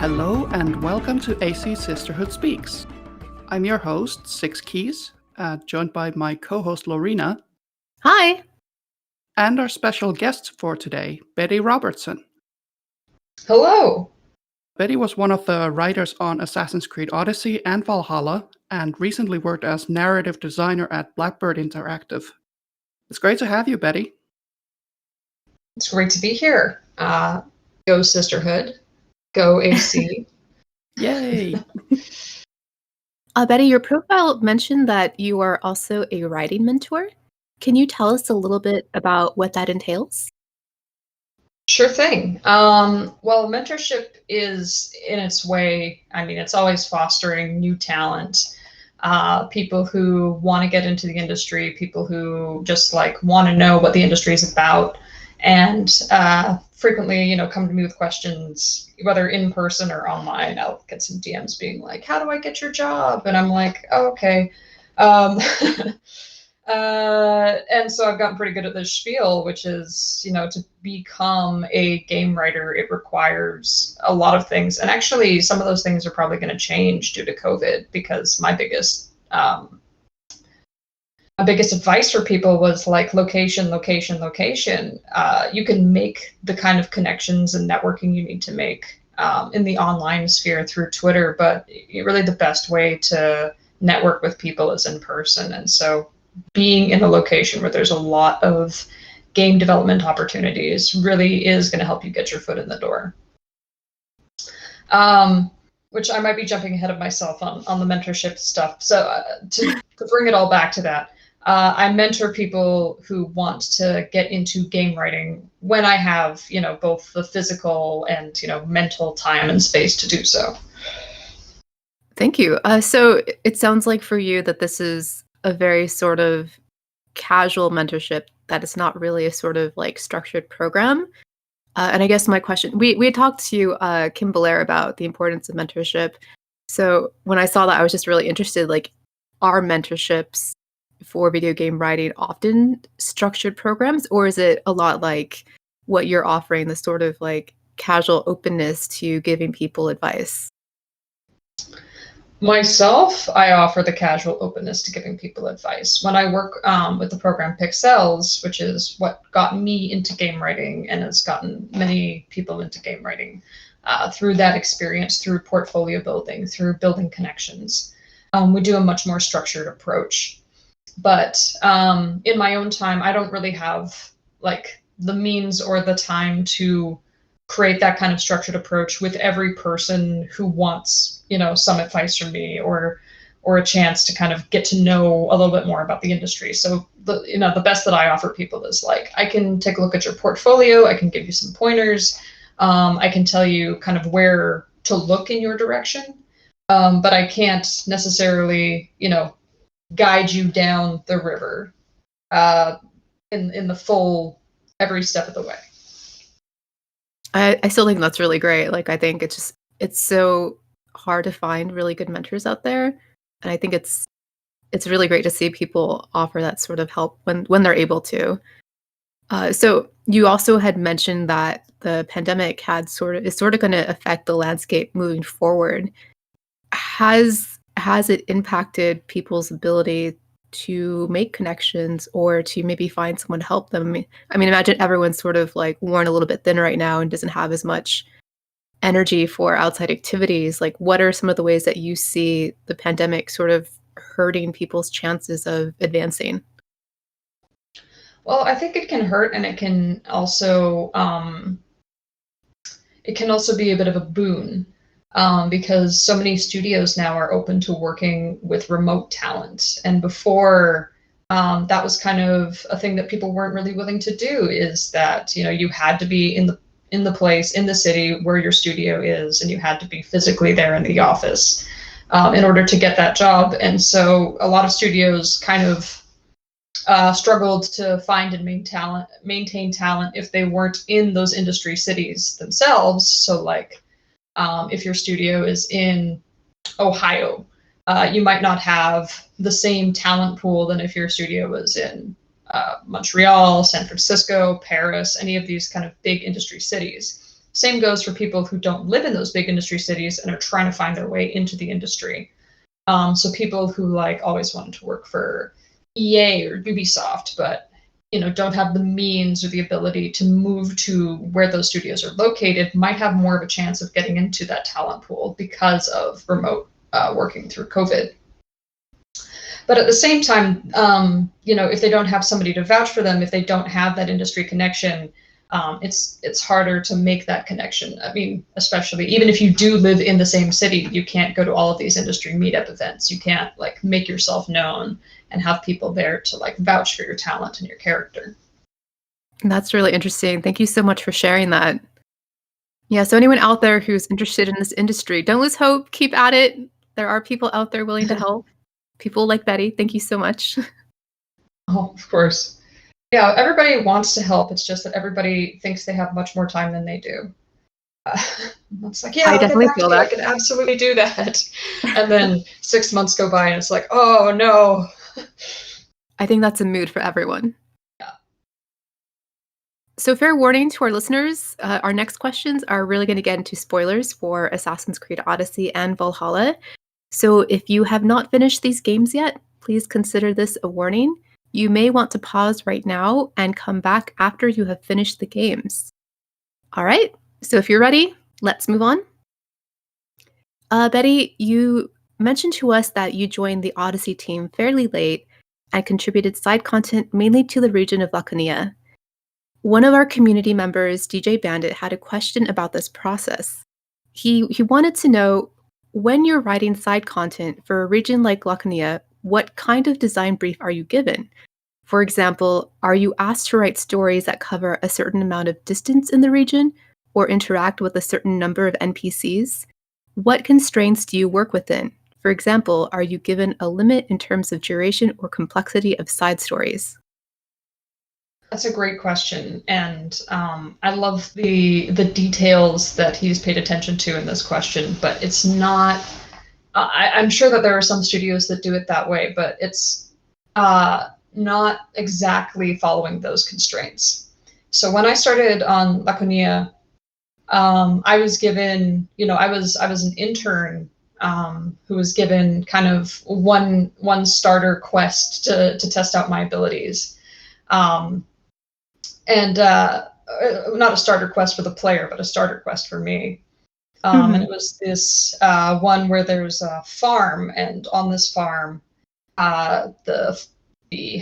Hello and welcome to AC Sisterhood Speaks. I'm your host, Six Keys, joined by my co-host Lorena. Hi. And our special guest for today, Betty Robertson. Hello. Betty was one of the writers on Assassin's Creed Odyssey and Valhalla, and recently worked as narrative designer at Blackbird Interactive. It's great to have you, Betty. It's great to be here. Go Sisterhood. Go AC. Yay! Betty, your profile mentioned that you are also a writing mentor. Can you tell us a little bit about what that entails? Sure thing. Well, mentorship is, in its way, it's always fostering new talent, people who want to get into the industry, people who just want to know what the industry is about, and frequently, come to me with questions, whether in person or online. I'll get some DMs being like, "How do I get your job?" And I'm like, "Oh, okay." And so I've gotten pretty good at this spiel, which is, to become a game writer, it requires a lot of things. And actually, some of those things are probably going to change due to COVID, because my biggest advice for people was location, location, location. You can make the kind of connections and networking you need to make in the online sphere through Twitter, but really the best way to network with people is in person. And so being in a location where there's a lot of game development opportunities really is going to help you get your foot in the door. Which I might be jumping ahead of myself on the mentorship stuff. So to bring it all back to that, I mentor people who want to get into game writing when I have, both the physical and, mental time and space to do so. Thank you. So it sounds like for you that this is a very sort of casual mentorship, that it's not really a sort of structured program. And I guess my question, we had talked to Kim Belair about the importance of mentorship. So when I saw that, I was just really interested, are mentorships for video game writing often structured programs, or is it a lot like what you're offering, the sort of casual openness to giving people advice? Myself, I offer the casual openness to giving people advice. When I work with the program Pixels, which is what got me into game writing and has gotten many people into game writing, through that experience, through portfolio building, through building connections, we do a much more structured approach. But in my own time, I don't really have the means or the time to create that kind of structured approach with every person who wants, some advice from me or a chance to kind of get to know a little bit more about the industry. So the best that I offer people is I can take a look at your portfolio, I can give you some pointers, I can tell you kind of where to look in your direction, but I can't necessarily, guide you down the river in the full every step of the way. I still think that's really great. I think it's so hard to find really good mentors out there, and I think it's really great to see people offer that sort of help when they're able to. So you also had mentioned that the pandemic is sort of going to affect the landscape moving forward. Has it impacted people's ability to make connections or to maybe find someone to help them? I mean, imagine everyone's sort of worn a little bit thin right now and doesn't have as much energy for outside activities. What are some of the ways that you see the pandemic sort of hurting people's chances of advancing? Well, I think it can hurt, and it can also be a bit of a boon. Because so many studios now are open to working with remote talent. And before, that was kind of a thing that people weren't really willing to do, is that, you had to be in the place, in the city where your studio is, and you had to be physically there in the office in order to get that job. And so a lot of studios kind of struggled to find and maintain talent if they weren't in those industry cities themselves. So if your studio is in Ohio, you might not have the same talent pool than if your studio was in Montreal, San Francisco, Paris, any of these kind of big industry cities. Same goes for people who don't live in those big industry cities and are trying to find their way into the industry. So people who like always wanted to work for EA or Ubisoft, but don't have the means or the ability to move to where those studios are located, might have more of a chance of getting into that talent pool because of remote working through COVID. But at the same time, if they don't have somebody to vouch for them, if they don't have that industry connection, it's harder to make that connection. I mean, especially even if you do live in the same city, you can't go to all of these industry meetup events. You can't like make yourself known and have people there to like vouch for your talent and your character. That's really interesting. Thank you so much for sharing that. Yeah, so anyone out there who's interested in this industry, don't lose hope. Keep at it. There are people out there willing to help. People like Betty. Thank you so much. Oh, of course. Yeah, everybody wants to help. It's just that everybody thinks they have much more time than they do. It's like, yeah, I definitely feel that. I can absolutely do that. And then 6 months go by and it's like, oh no. I think that's a mood for everyone. Yeah. So fair warning to our listeners, our next questions are really going to get into spoilers for Assassin's Creed Odyssey and Valhalla. So if you have not finished these games yet, please consider this a warning. You may want to pause right now and come back after you have finished the games. All right, so if you're ready, let's move on. Betty, you mentioned to us that you joined the Odyssey team fairly late and contributed side content mainly to the region of Laconia. One of our community members, DJ Bandit, had a question about this process. He wanted to know, when you're writing side content for a region like Laconia, what kind of design brief are you given? For example, are you asked to write stories that cover a certain amount of distance in the region or interact with a certain number of NPCs? What constraints do you work within? For example, are you given a limit in terms of duration or complexity of side stories? That's a great question, and I love the details that he's paid attention to in this question. But it's not. I'm sure that there are some studios that do it that way, but it's not exactly following those constraints. So when I started on Laconia, I was given, I was an intern who was given kind of one starter quest to test out my abilities. And not a starter quest for the player, but a starter quest for me. And it was this one where there's a farm, and on this farm, the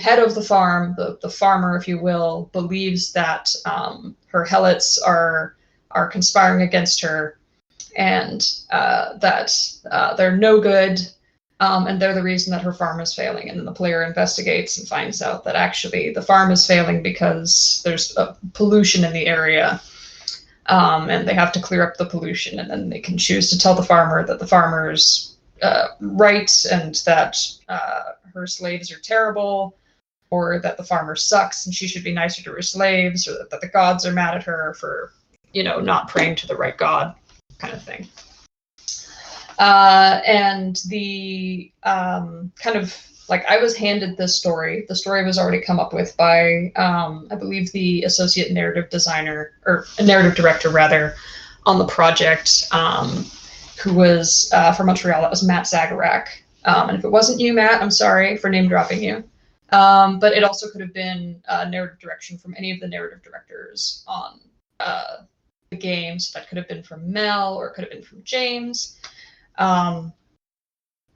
head of the farm, the farmer, if you will, believes that her helots are conspiring against her, and that they're no good. And they're the reason that her farm is failing. And then the player investigates and finds out that actually the farm is failing because there's pollution in the area. And they have to clear up the pollution. And then they can choose to tell the farmer that the farmer's right and that her slaves are terrible, or that the farmer sucks and she should be nicer to her slaves, or that the gods are mad at her for, not praying to the right god, kind of thing. And the kind of like, I was handed this story. The story was already come up with by, I believe, the associate narrative designer, or a narrative director rather, on the project, who was from Montreal. That was Matt Zagarak. And if it wasn't you, Matt, I'm sorry for name dropping you. But it also could have been narrative direction from any of the narrative directors on the game. So that could have been from Mel, or it could have been from James. And,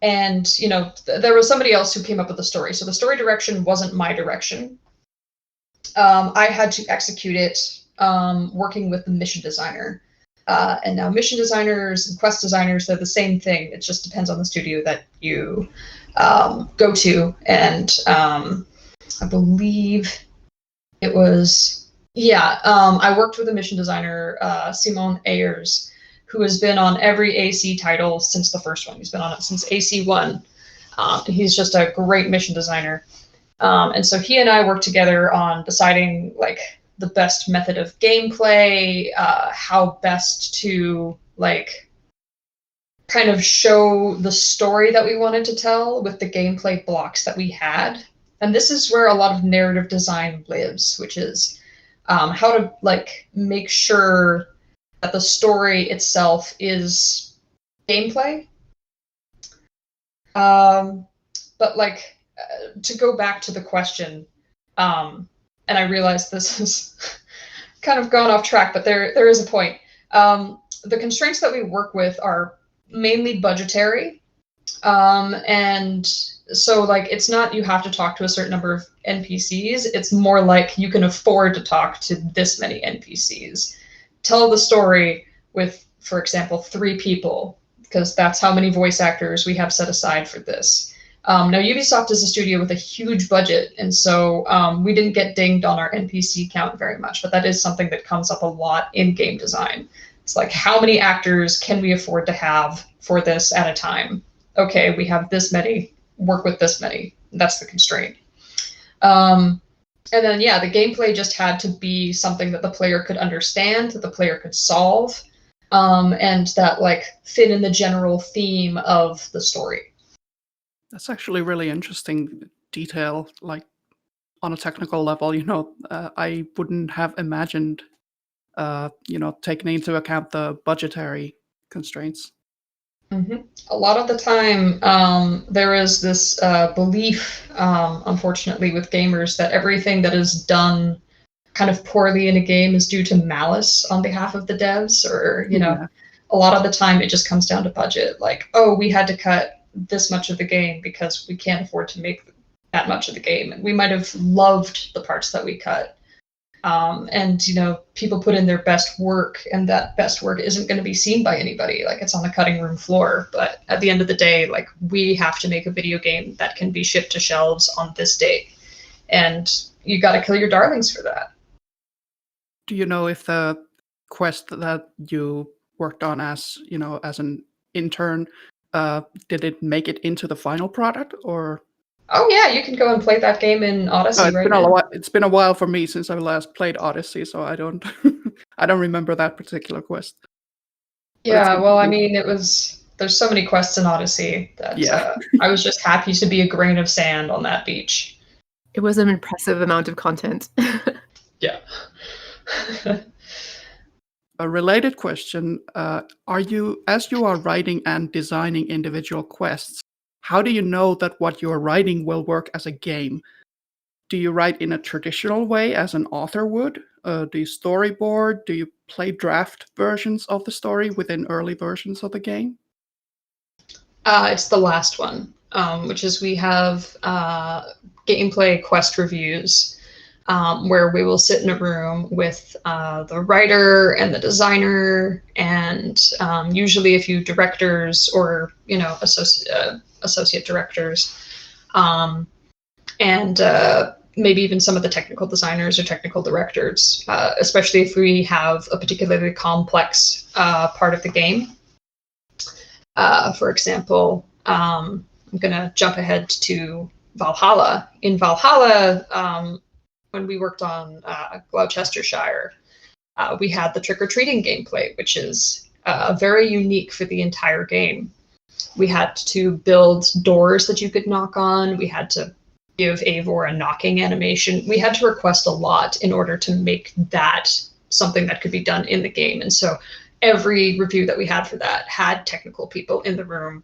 there was somebody else who came up with the story. So the story direction wasn't my direction. I had to execute it working with the mission designer. And now mission designers and quest designers, they're the same thing. It just depends on the studio that you go to. And I believe it was, I worked with a mission designer, Simon Ayers, who has been on every AC title since the first one. He's been on it since AC1. He's just a great mission designer. And so he and I worked together on deciding like the best method of gameplay, how best to like kind of show the story that we wanted to tell with the gameplay blocks that we had. And this is where a lot of narrative design lives, which is how to like make sure that the story itself is gameplay. But like, to go back to the question, and I realize this is kind of gone off track, but there is a point. The constraints that we work with are mainly budgetary. And so like, it's not you have to talk to a certain number of NPCs. It's more like you can afford to talk to this many NPCs. Tell the story with, for example, 3 people, because that's how many voice actors we have set aside for this. Now, Ubisoft is a studio with a huge budget, and so we didn't get dinged on our NPC count very much, but that is something that comes up a lot in game design. It's like, how many actors can we afford to have for this at a time? Okay, we have this many, work with this many. That's the constraint. And then, yeah, the gameplay just had to be something that the player could understand, that the player could solve, and that like fit in the general theme of the story. That's actually really interesting detail, like on a technical level. I wouldn't have imagined, taking into account the budgetary constraints. Mm-hmm. A lot of the time, there is this belief, unfortunately, with gamers that everything that is done kind of poorly in a game is due to malice on behalf of the devs, or, Yeah. a lot of the time it just comes down to budget. Like, oh, we had to cut this much of the game because we can't afford to make that much of the game. And we might have loved the parts that we cut. And, people put in their best work, and that best work isn't going to be seen by anybody. Like, it's on the cutting room floor. But at the end of the day, like, we have to make a video game that can be shipped to shelves on this date. And you got to kill your darlings for that. Do you know if the quest that you worked on as an intern, did it make it into the final product, or? Oh yeah, you can go and play that game in Odyssey right now. It's been a while for me since I last played Odyssey, so I don't I don't remember that particular quest. Yeah, well, I mean, there's so many quests in Odyssey that Yeah. I was just happy to be a grain of sand on that beach. It was an impressive amount of content. Yeah. A related question, as you are writing and designing individual quests, how do you know that what you are writing will work as a game? Do you write in a traditional way as an author would? Do you storyboard? Do you play draft versions of the story within early versions of the game? It's the last one, which is we have gameplay quest reviews, where we will sit in a room with the writer and the designer, and usually a few directors or associate directors, and maybe even some of the technical designers or technical directors, especially if we have a particularly complex part of the game. For example, I'm going to jump ahead to Valhalla. In Valhalla, when we worked on Gloucestershire, we had the trick-or-treating gameplay, which is very unique for the entire game. We had to build doors that you could knock on. We had to give Eivor a knocking animation. We had to request a lot in order to make that something that could be done in the game. And so every review that we had for that had technical people in the room.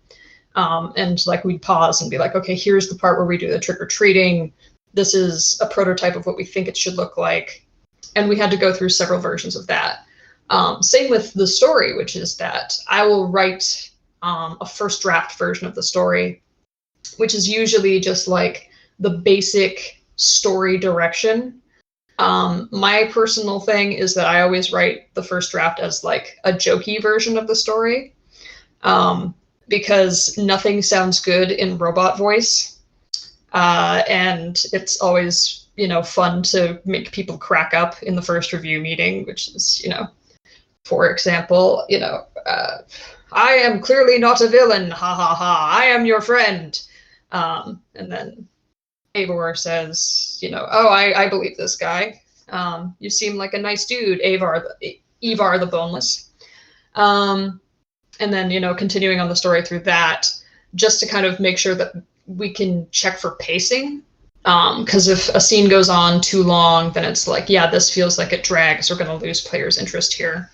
And like, we'd pause and be like, okay, here's the part where we do the trick-or-treating. This is a prototype of what we think it should look like. And we had to go through several versions of that. Same with the story, which is that I will write a first draft version of the story, which is usually just like the basic story direction. My personal thing is that I always write the first draft as like a jokey version of the story, because nothing sounds good in robot voice. And it's always, fun to make people crack up in the first review meeting, which is, for example, I am clearly not a villain, ha ha ha, I am your friend. And then Eivor says, oh, I believe this guy. You seem like a nice dude, Ivar the Boneless. And then, continuing on the story through that, just to kind of make sure that we can check for pacing. Because if a scene goes on too long, then it's like, yeah, this feels like it drags. We're going to lose players' interest here.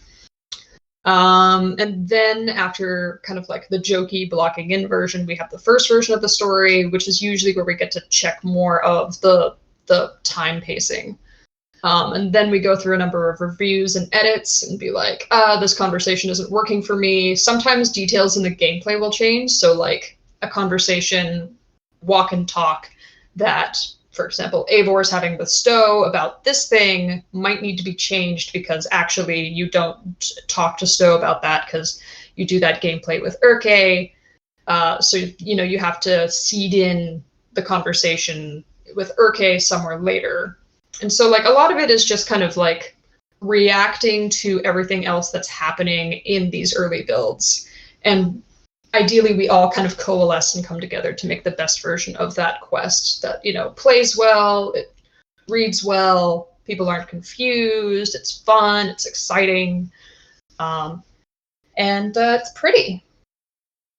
And then after kind of like the jokey blocking in version, we have the first version of the story, which is usually where we get to check more of the time pacing. And then we go through a number of reviews and edits and be like, this conversation isn't working for me. Sometimes details in the gameplay will change. So like a conversation, walk and talk that, for example, Eivor is having with Stowe about this thing might need to be changed because actually you don't talk to Stowe about that because you do that gameplay with Urke. So, you have to seed in the conversation with Urke somewhere later. And so like a lot of it is just kind of like reacting to everything else that's happening in these early builds. And ideally we all kind of coalesce and come together to make the best version of that quest that, plays well, it reads well, people aren't confused, it's fun, it's exciting, and it's pretty.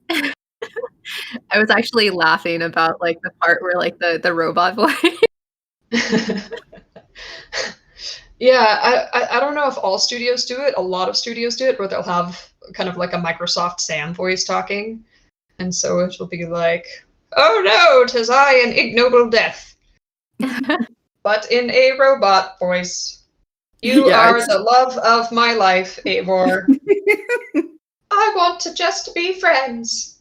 I was actually laughing about like the part where like the robot voice. Yeah, I don't know if all studios do it. A lot of studios do it where they'll have kind of like a Microsoft Sam voice talking. And so it will be like, oh no, 'tis I, an ignoble death. But in a robot voice. You are the love of my life, Eivor. I want to just be friends.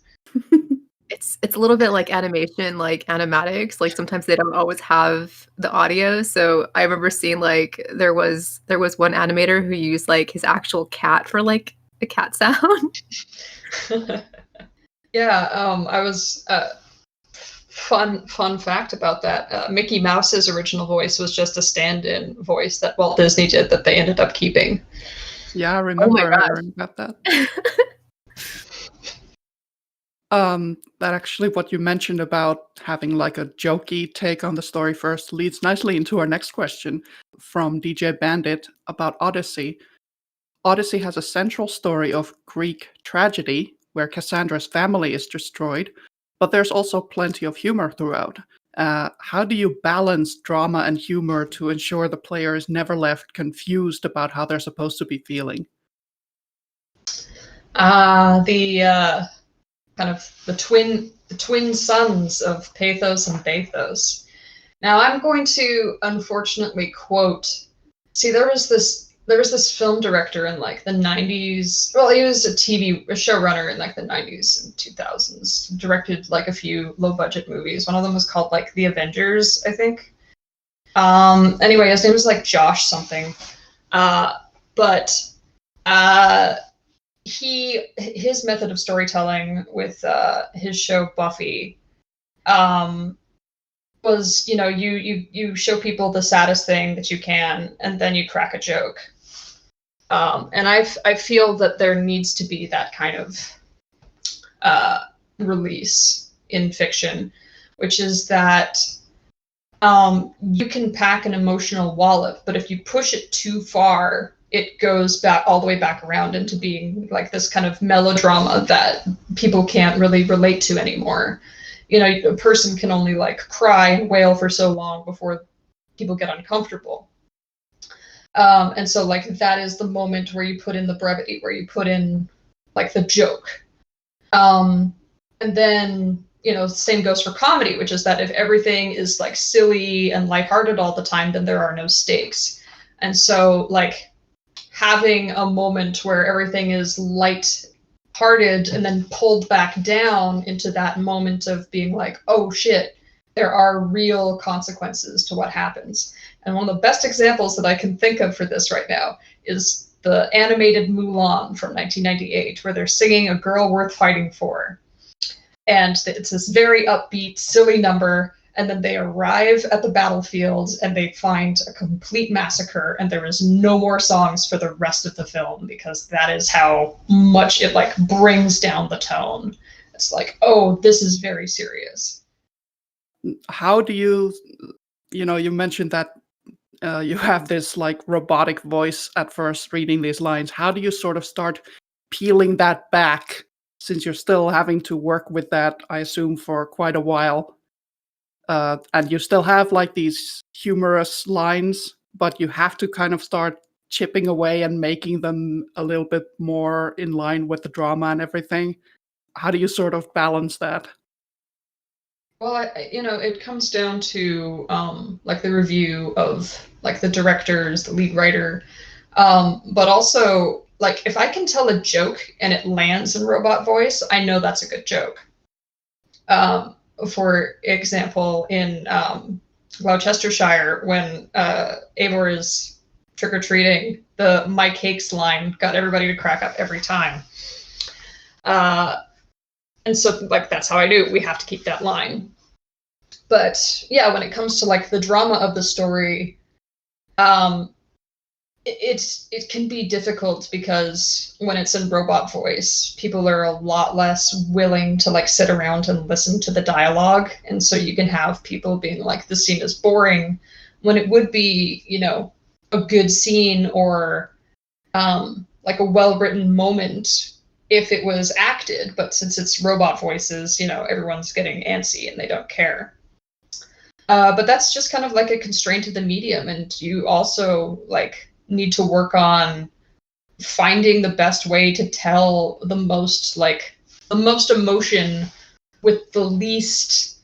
It's a little bit like animation, like animatics. Like sometimes they don't always have the audio. So I remember seeing like there was one animator who used like his actual cat for like a cat sound. Yeah, I was fun fact about that. Mickey Mouse's original voice was just a stand-in voice that Walt Disney did that they ended up keeping. Yeah, I remember hearing about that. That actually what you mentioned about having like a jokey take on the story first leads nicely into our next question from DJ Bandit about Odyssey. Odyssey has a central story of Greek tragedy where Cassandra's family is destroyed, but there's also plenty of humor throughout. How do you balance drama and humor to ensure the player is never left confused about how they're supposed to be feeling? The kind of the twin sons of Pathos and Bathos. Now I'm going to unfortunately quote. See, there was this film director in like the 90s. Well, he was a showrunner in like the 90s and 2000s. Directed like a few low budget movies. One of them was called like The Avengers, I think. Anyway, his name was like Josh something. But his method of storytelling with his show Buffy was, you show people the saddest thing that you can, and then you crack a joke. And I feel that there needs to be that kind of release in fiction, which is that you can pack an emotional wallop, but if you push it too far, it goes back all the way back around into being like this kind of melodrama that people can't really relate to anymore. A person can only like cry and wail for so long before people get uncomfortable. And so like that is the moment where you put in the brevity, where you put in like the joke. And then, same goes for comedy, which is that if everything is like silly and lighthearted all the time, then there are no stakes. And so like having a moment where everything is light-hearted and then pulled back down into that moment of being like, oh shit, there are real consequences to what happens. And one of the best examples that I can think of for this right now is the animated Mulan from 1998, where they're singing A Girl Worth Fighting For. And it's this very upbeat, silly number, and then they arrive at the battlefield and they find a complete massacre, and there is no more songs for the rest of the film because that is how much it like brings down the tone. It's like, oh, this is very serious. How do you mentioned that you have this like robotic voice at first reading these lines. How do you sort of start peeling that back, since you're still having to work with that, I assume, for quite a while? And you still have like these humorous lines, but you have to kind of start chipping away and making them a little bit more in line with the drama and everything? How do you sort of balance that? Well, it comes down to like the review of like the directors, the lead writer, but also like if I can tell a joke and it lands in robot voice, I know that's a good joke. For example, in Gloucestershire, when Eivor is trick or treating, the "my cakes" line got everybody to crack up every time. And so like that's how I knew we have to keep that line. But yeah, when it comes to like the drama of the story, it can be difficult because when it's in robot voice, people are a lot less willing to like sit around and listen to the dialogue, and so you can have people being like, "The scene is boring," when it would be, a good scene or like a well-written moment if it was acted. But since it's robot voices, everyone's getting antsy and they don't care. But that's just kind of like a constraint of the medium, and you also like need to work on finding the best way to tell the most emotion with the least,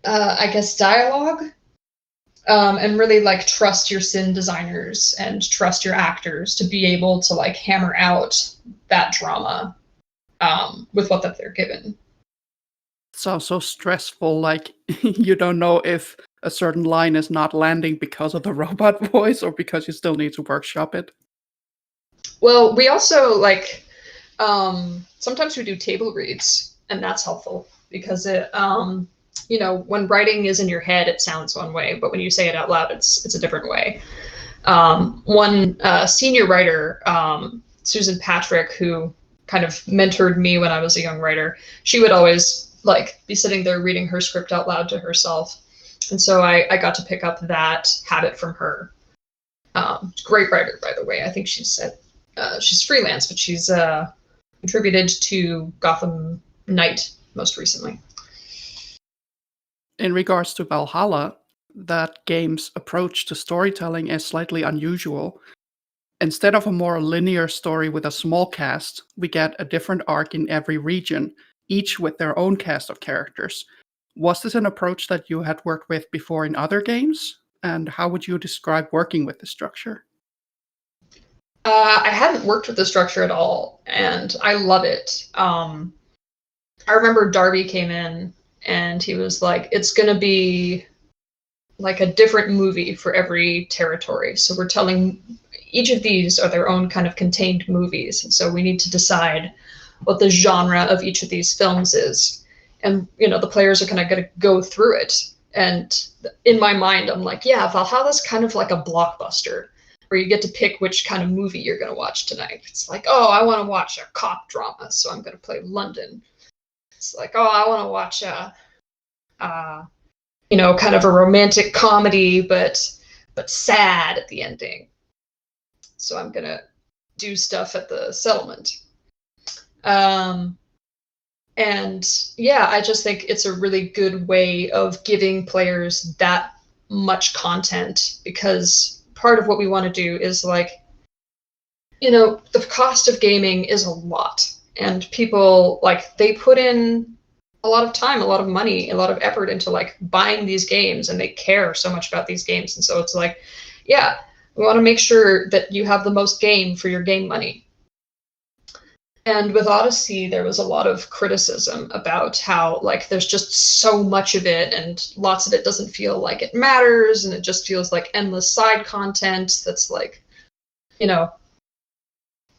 I guess, dialogue, and really like trust your sim designers and trust your actors to be able to like hammer out that drama with what that they're given. Sounds so stressful, like you don't know if a certain line is not landing because of the robot voice or because you still need to workshop it. Well, we also like sometimes we do table reads, and that's helpful because it when writing is in your head, it sounds one way, but when you say it out loud, it's a different way. One senior writer, Susan Patrick, who kind of mentored me when I was a young writer, she would always like be sitting there reading her script out loud to herself. And so I got to pick up that habit from her. Great writer, by the way. I think she's freelance, but she's contributed to Gotham Knight most recently. In regards to Valhalla, that game's approach to storytelling is slightly unusual. Instead of a more linear story with a small cast, we get a different arc in every region, each with their own cast of characters. Was this an approach that you had worked with before in other games? And how would you describe working with the structure? I hadn't worked with the structure at all, and I love it. I remember Darby came in, and he was like, "It's going to be like a different movie for every territory. So we're telling each of these are their own kind of contained movies. And so we need to decide what the genre of each of these films is. And, the players are kind of going to go through it. And in my mind, I'm like, yeah, Valhalla's kind of like a blockbuster where you get to pick which kind of movie you're going to watch tonight. It's like, oh, I want to watch a cop drama, so I'm going to play London. It's like, oh, I want to watch kind of a romantic comedy, but sad at the ending. So I'm going to do stuff at the settlement. And yeah, I just think it's a really good way of giving players that much content, because part of what we want to do is like, the cost of gaming is a lot, and people like they put in a lot of time, a lot of money, a lot of effort into like buying these games, and they care so much about these games. And so it's like, yeah, we want to make sure that you have the most game for your game money. And with Odyssey, there was a lot of criticism about how like there's just so much of it, and lots of it doesn't feel like it matters, and it just feels like endless side content that's like,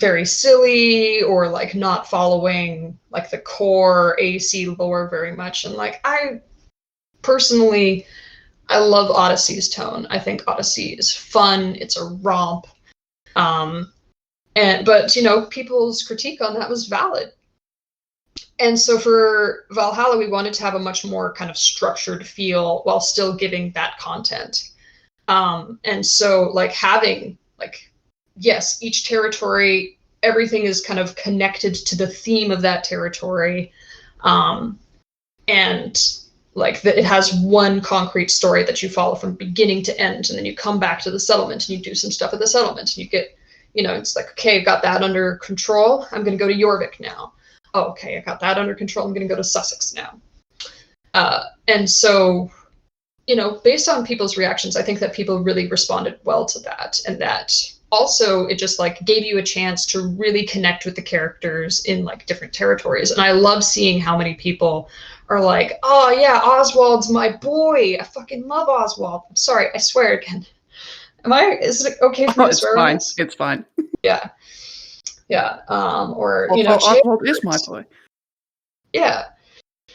very silly, or like not following like the core AC lore very much. And like I love Odyssey's tone. I think Odyssey is fun. It's a romp. But people's critique on that was valid. And so for Valhalla, we wanted to have a much more kind of structured feel while still giving that content. And so like having like, yes, each territory, everything is kind of connected to the theme of that territory. And like it has one concrete story that you follow from beginning to end. And then you come back to the settlement and you do some stuff at the settlement, and you get It's like, okay, I've got that under control. I'm going to go to Jorvik now. Oh, okay, I got that under control. I'm going to go to Sussex now. And so, based on people's reactions, I think that people really responded well to that. And that also, it just like gave you a chance to really connect with the characters in like different territories. And I love seeing how many people are like, oh yeah, Oswald's my boy. I fucking love Oswald. I'm sorry, I swear again. Is it okay for me to swear on this? It's fine. Yeah. Yeah. Or, Oswald is my boy. Yeah.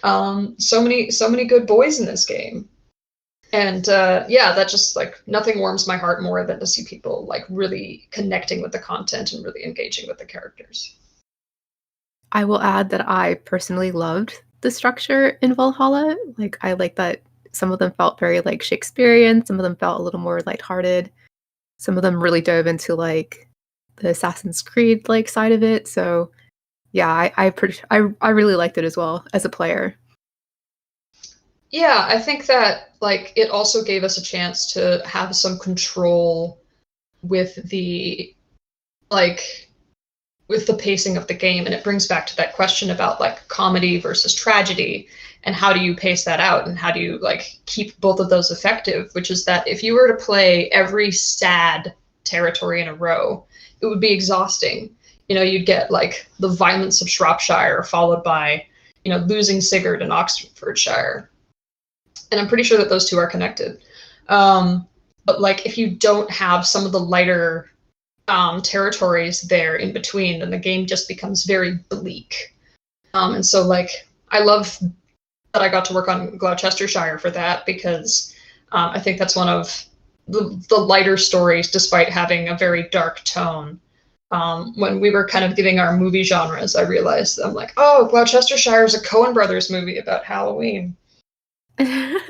So many good boys in this game. And that just like nothing warms my heart more than to see people like really connecting with the content and really engaging with the characters. I will add that I personally loved the structure in Valhalla. Like, I like that some of them felt very like Shakespearean, some of them felt a little more lighthearted. Some of them really dove into like the Assassin's Creed like side of it. So yeah, I really liked it as well as a player. Yeah, I think that like it also gave us a chance to have some control with the pacing of the game, and it brings back to that question about like comedy versus tragedy and how do you pace that out and how do you like keep both of those effective, which is that if you were to play every sad territory in a row, it would be exhausting. You'd get like the violence of Shropshire followed by losing Sigurd in Oxfordshire, and I'm pretty sure that those two are connected. But like if you don't have some of the lighter territories there in between, then the game just becomes very bleak. And so like I love that I got to work on Gloucestershire for that, because I think that's one of the lighter stories despite having a very dark tone. When we were kind of giving our movie genres, I realized I'm like, oh, Gloucestershire is a Coen Brothers movie about Halloween. It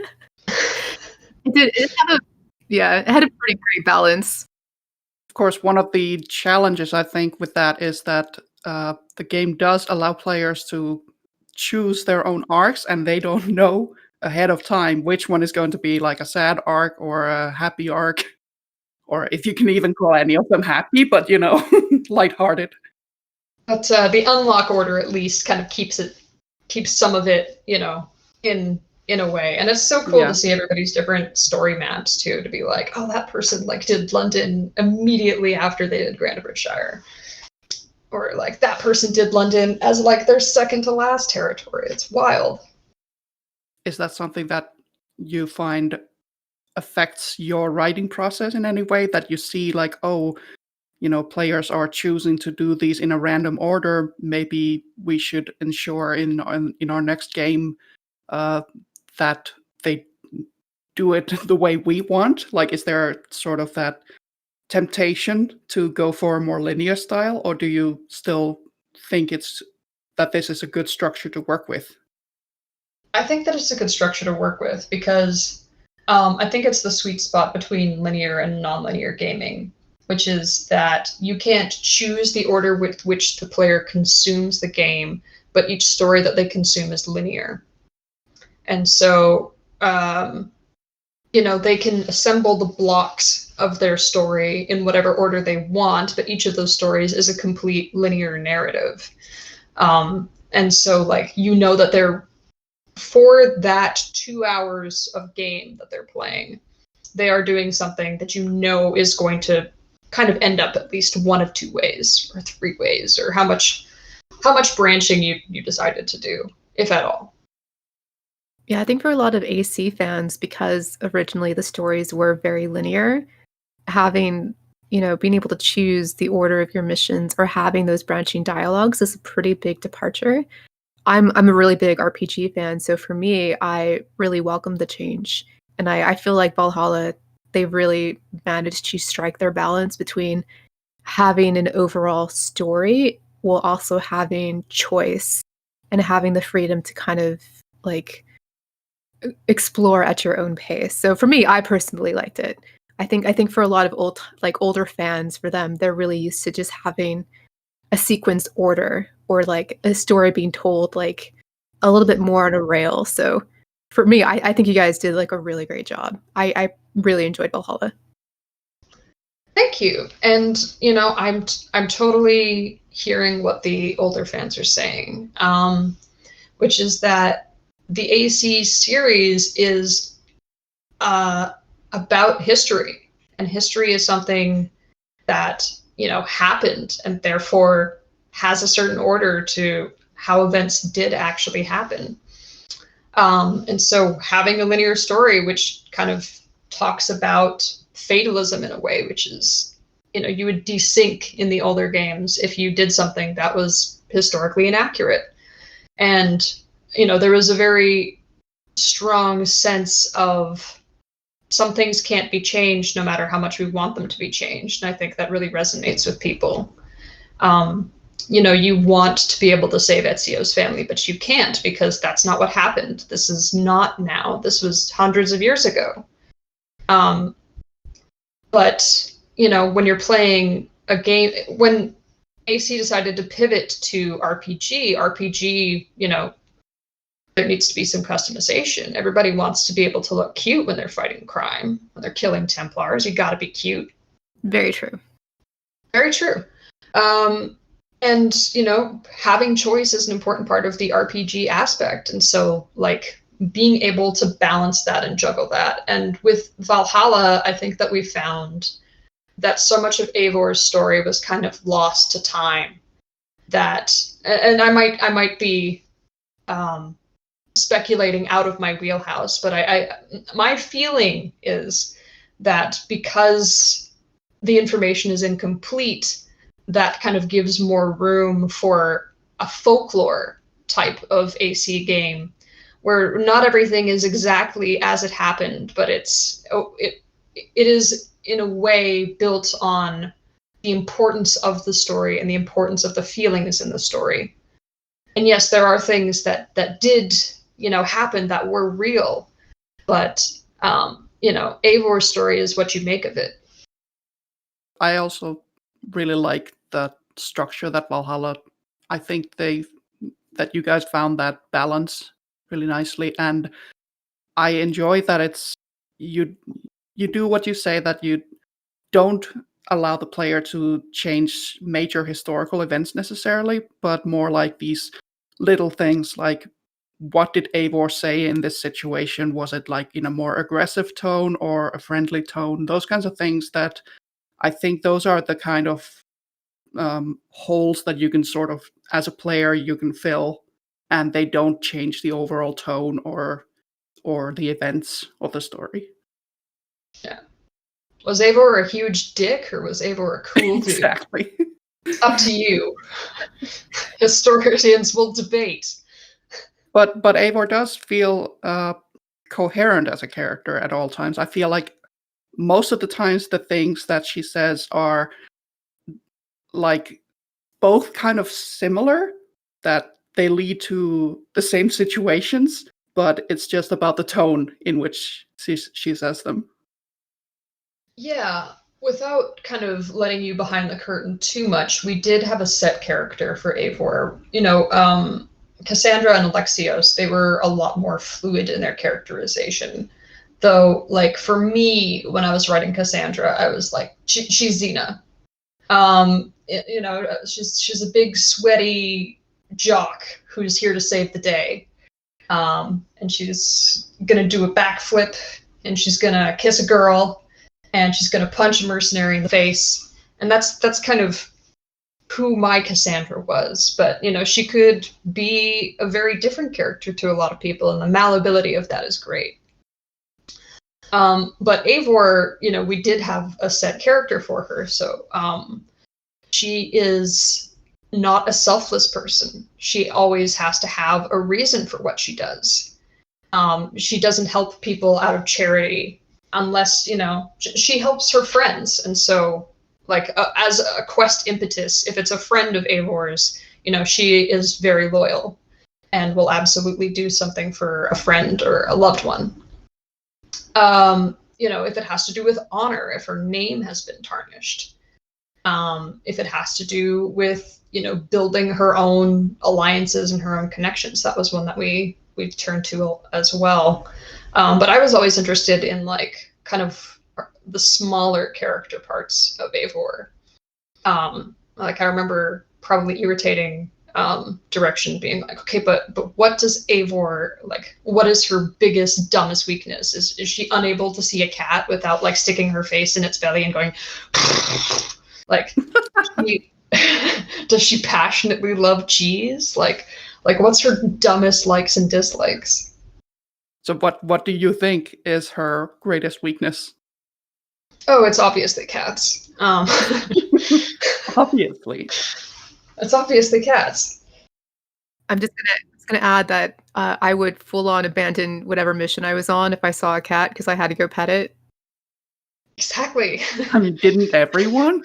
had a pretty great balance. Of course, one of the challenges I think with that is that the game does allow players to choose their own arcs, and they don't know ahead of time which one is going to be like a sad arc or a happy arc, or if you can even call any of them happy, but lighthearted. But the unlock order at least kind of keeps some of it, in a way. And it's so cool to see everybody's different story maps too, to be like, oh, that person like did London immediately after they did Grantebridgeshire. Or like that person did London as like their second to last territory. It's wild. Is that something that you find affects your writing process in any way, that you see like, oh, players are choosing to do these in a random order, maybe we should ensure in our next game that they do it the way we want? Like, is there sort of that temptation to go for a more linear style, or do you still think that this is a good structure to work with? I think that it's a good structure to work with because I think it's the sweet spot between linear and non-linear gaming, which is that you can't choose the order with which the player consumes the game, but each story that they consume is linear. And so, they can assemble the blocks of their story in whatever order they want, but each of those stories is a complete linear narrative. And so, like, that they're, for that 2 hours of game that they're playing, they are doing something that is going to kind of end up at least one of two ways or three ways, or how much branching you decided to do, if at all. Yeah, I think for a lot of AC fans, because originally the stories were very linear, having, being able to choose the order of your missions or having those branching dialogues is a pretty big departure. I'm a really big RPG fan, so for me, I really welcome the change. And I feel like Valhalla, they really managed to strike their balance between having an overall story while also having choice and having the freedom to kind of like explore at your own pace. So for me, I personally liked it. I think for a lot of older fans, for them, they're really used to just having a sequenced order or like a story being told like a little bit more on a rail. So for me, I think you guys did like a really great job. I really enjoyed Valhalla. Thank you. And I'm totally hearing what the older fans are saying, which is that the AC series is about history, and history is something that happened, and therefore has a certain order to how events did actually happen. And so having a linear story, which kind of talks about fatalism in a way, which is, you would desync in the older games if you did something that was historically inaccurate. And, there was a very strong sense of some things can't be changed no matter how much we want them to be changed. And I think that really resonates with people. You want to be able to save Ezio's family, but you can't, because that's not what happened. This is not now. This was hundreds of years ago. But, when you're playing a game, when AC decided to pivot to RPG, there needs to be some customization. Everybody wants to be able to look cute when they're fighting crime, when they're killing Templars. You got to be cute. Very true. Very true. And, having choice is an important part of the RPG aspect. And so, being able to balance that and juggle that. And with Valhalla, I think that we found that so much of Eivor's story was kind of lost to time. That, and I might be speculating out of my wheelhouse, but my feeling is that because the information is incomplete, that kind of gives more room for a folklore type of AC game, where not everything is exactly as it happened, but it is in a way built on the importance of the story and the importance of the feelings in the story. And yes, there are things that did happen that were real, but Eivor's story is what you make of it. I also really like the structure that Valhalla. I think that you guys found that balance really nicely, and I enjoy that it's you do what you say, that you don't allow the player to change major historical events necessarily, but more like these little things, like what did Eivor say in this situation? Was it like in a more aggressive tone or a friendly tone? Those kinds of things, that I think those are the kind of holes that you can sort of, as a player, you can fill, and they don't change the overall tone or the events of the story. Yeah. Was Eivor a huge dick, or was Eivor a cool dude? Exactly. Up to you. Historians will debate. But Eivor does feel coherent as a character at all times. I feel like most of the times the things that she says are like both kind of similar, that they lead to the same situations, but it's just about the tone in which she says them. Yeah, without kind of letting you behind the curtain too much, we did have a set character for Eivor. Cassandra and Alexios, they were a lot more fluid in their characterization. Though, for me, when I was writing Cassandra, I was like, she's Xena. She's a big, sweaty jock who's here to save the day. And she's gonna do a backflip, and she's gonna kiss a girl, and she's gonna punch a mercenary in the face. And that's kind of who my Cassandra was. But, she could be a very different character to a lot of people, and the malleability of that is great. But Eivor, we did have a set character for her. So she is not a selfless person. She always has to have a reason for what she does. She doesn't help people out of charity unless, she helps her friends. And so, as a quest impetus, if it's a friend of Eivor's, she is very loyal and will absolutely do something for a friend or a loved one. If it has to do with honor, if her name has been tarnished, if it has to do with, building her own alliances and her own connections, that was one that we turned to as well. But I was always interested in kind of the smaller character parts of Eivor. Like I remember probably irritating Direction being like, okay, but what does Eivor, like, what is her biggest, dumbest weakness? Is she unable to see a cat without like sticking her face in its belly and going like does she passionately love cheese? Like what's her dumbest likes and dislikes? So what do you think is her greatest weakness? Oh, it's obviously cats. Obviously. It's obviously cats. I'm just gonna add that I would full on abandon whatever mission I was on if I saw a cat because I had to go pet it. Exactly. I mean, didn't everyone?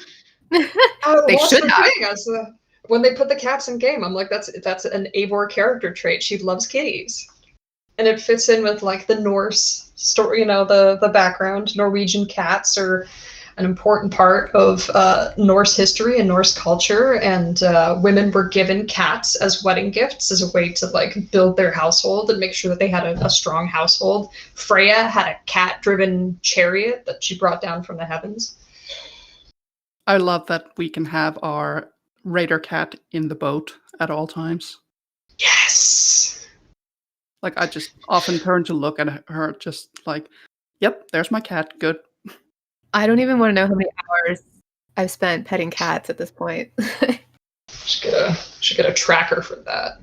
They Well, should that's the have. thing. When they put the cats in game, I'm like, that's an Eivor character trait. She loves kitties, and it fits in with like the Norse story. You know, the background. Norwegian cats are an important part of Norse history and Norse culture, and women were given cats as wedding gifts as a way to like build their household and make sure that they had a strong household. Freya had a cat-driven chariot that she brought down from the heavens. I love that we can have our raider cat in the boat at all times. Yes. Like, I just often turn to look at her just like, yep, there's my cat, good. I don't even want to know how many hours I've spent petting cats at this point. Should get a tracker for that.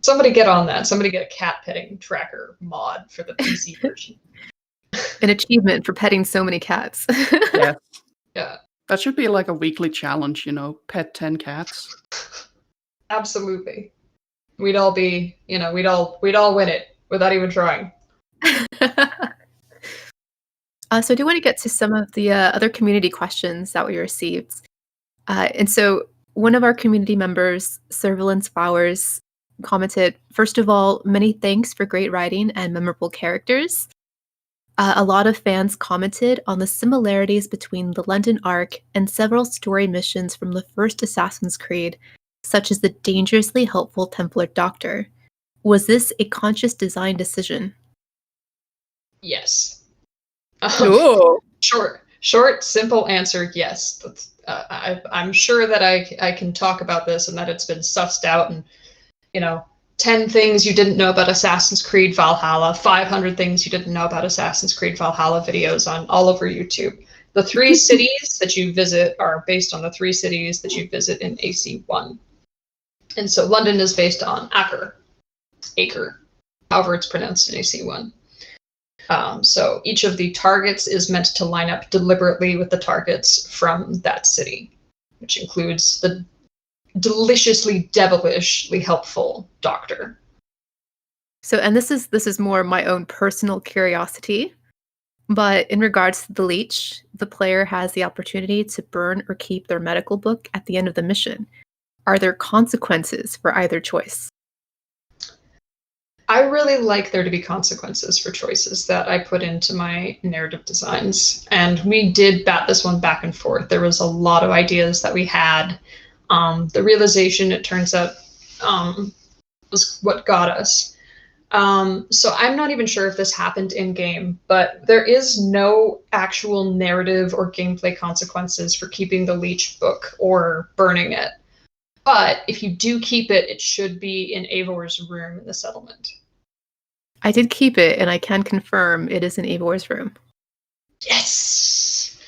Somebody get on that. Somebody get a cat petting tracker mod for the PC version. An achievement for petting so many cats. Yes. Yeah. That should be like a weekly challenge, you know, pet 10 cats. Absolutely. We'd all be, you know, we'd all win it without even trying. So I do want to get to some of the other community questions that we received. And so one of our community members, Surveillance Flowers, commented, first of all, many thanks for great writing and memorable characters. A lot of fans commented on the similarities between the London Arc and several story missions from the first Assassin's Creed, such as the dangerously helpful Templar Doctor. Was this a conscious design decision? Yes. Ooh. Short, simple answer, yes. I'm sure that I can talk about this and that it's been sussed out and, you know, 10 things you didn't know about Assassin's Creed Valhalla, 500 things you didn't know about Assassin's Creed Valhalla videos on all over YouTube. The 3 cities that you visit are based on the 3 cities that you visit in AC1. And so London is based on Acre, however it's pronounced in AC1. So each of the targets is meant to line up deliberately with the targets from that city, which includes the deliciously devilishly helpful Doctor. So, and this is more my own personal curiosity, but in regards to the leech, the player has the opportunity to burn or keep their medical book at the end of the mission. Are there consequences for either choice? I really like there to be consequences for choices that I put into my narrative designs. And we did bat this one back and forth. There was a lot of ideas that we had. The realization, it turns out, was what got us. So I'm not even sure if this happened in game, but there is no actual narrative or gameplay consequences for keeping the leech book or burning it. But if you do keep it, it should be in Eivor's room in the settlement. I did keep it, and I can confirm it is in Eivor's room. Yes!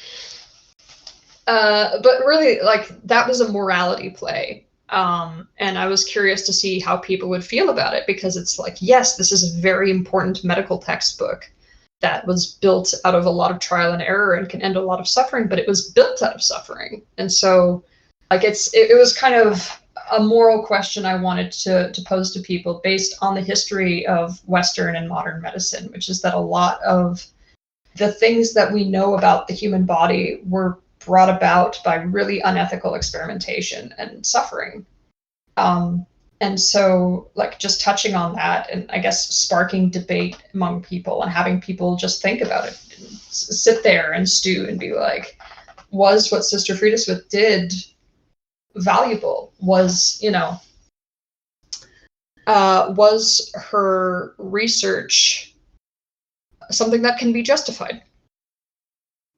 But really, like, that was a morality play. And I was curious to see how people would feel about it, because it's like, yes, this is a very important medical textbook that was built out of a lot of trial and error and can end a lot of suffering, but it was built out of suffering. And so, like, it was kind of a moral question I wanted to pose to people based on the history of Western and modern medicine, which is that a lot of the things that we know about the human body were brought about by really unethical experimentation and suffering. And so, like, just touching on that and I guess sparking debate among people and having people just think about it, and sit there and stew and be like, was what Sister Frida Smith did valuable? Was, you know, was her research something that can be justified?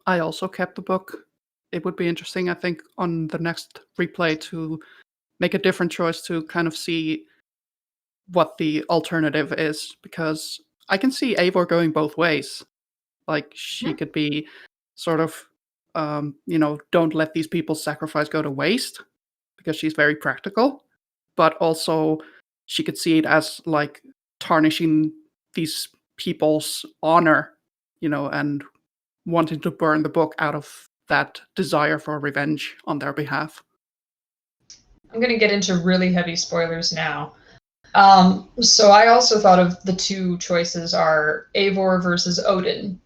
I also kept the book. It would be interesting, I think, on the next replay to make a different choice to kind of see what the alternative is, because I can see Eivor going both ways. Like, she Yeah. could be sort of, don't let these people's sacrifice go to waste, because she's very practical, but also she could see it as like tarnishing these people's honor, and wanting to burn the book out of that desire for revenge on their behalf. I'm going to get into really heavy spoilers now. So I also thought of the two choices are Eivor versus Odin.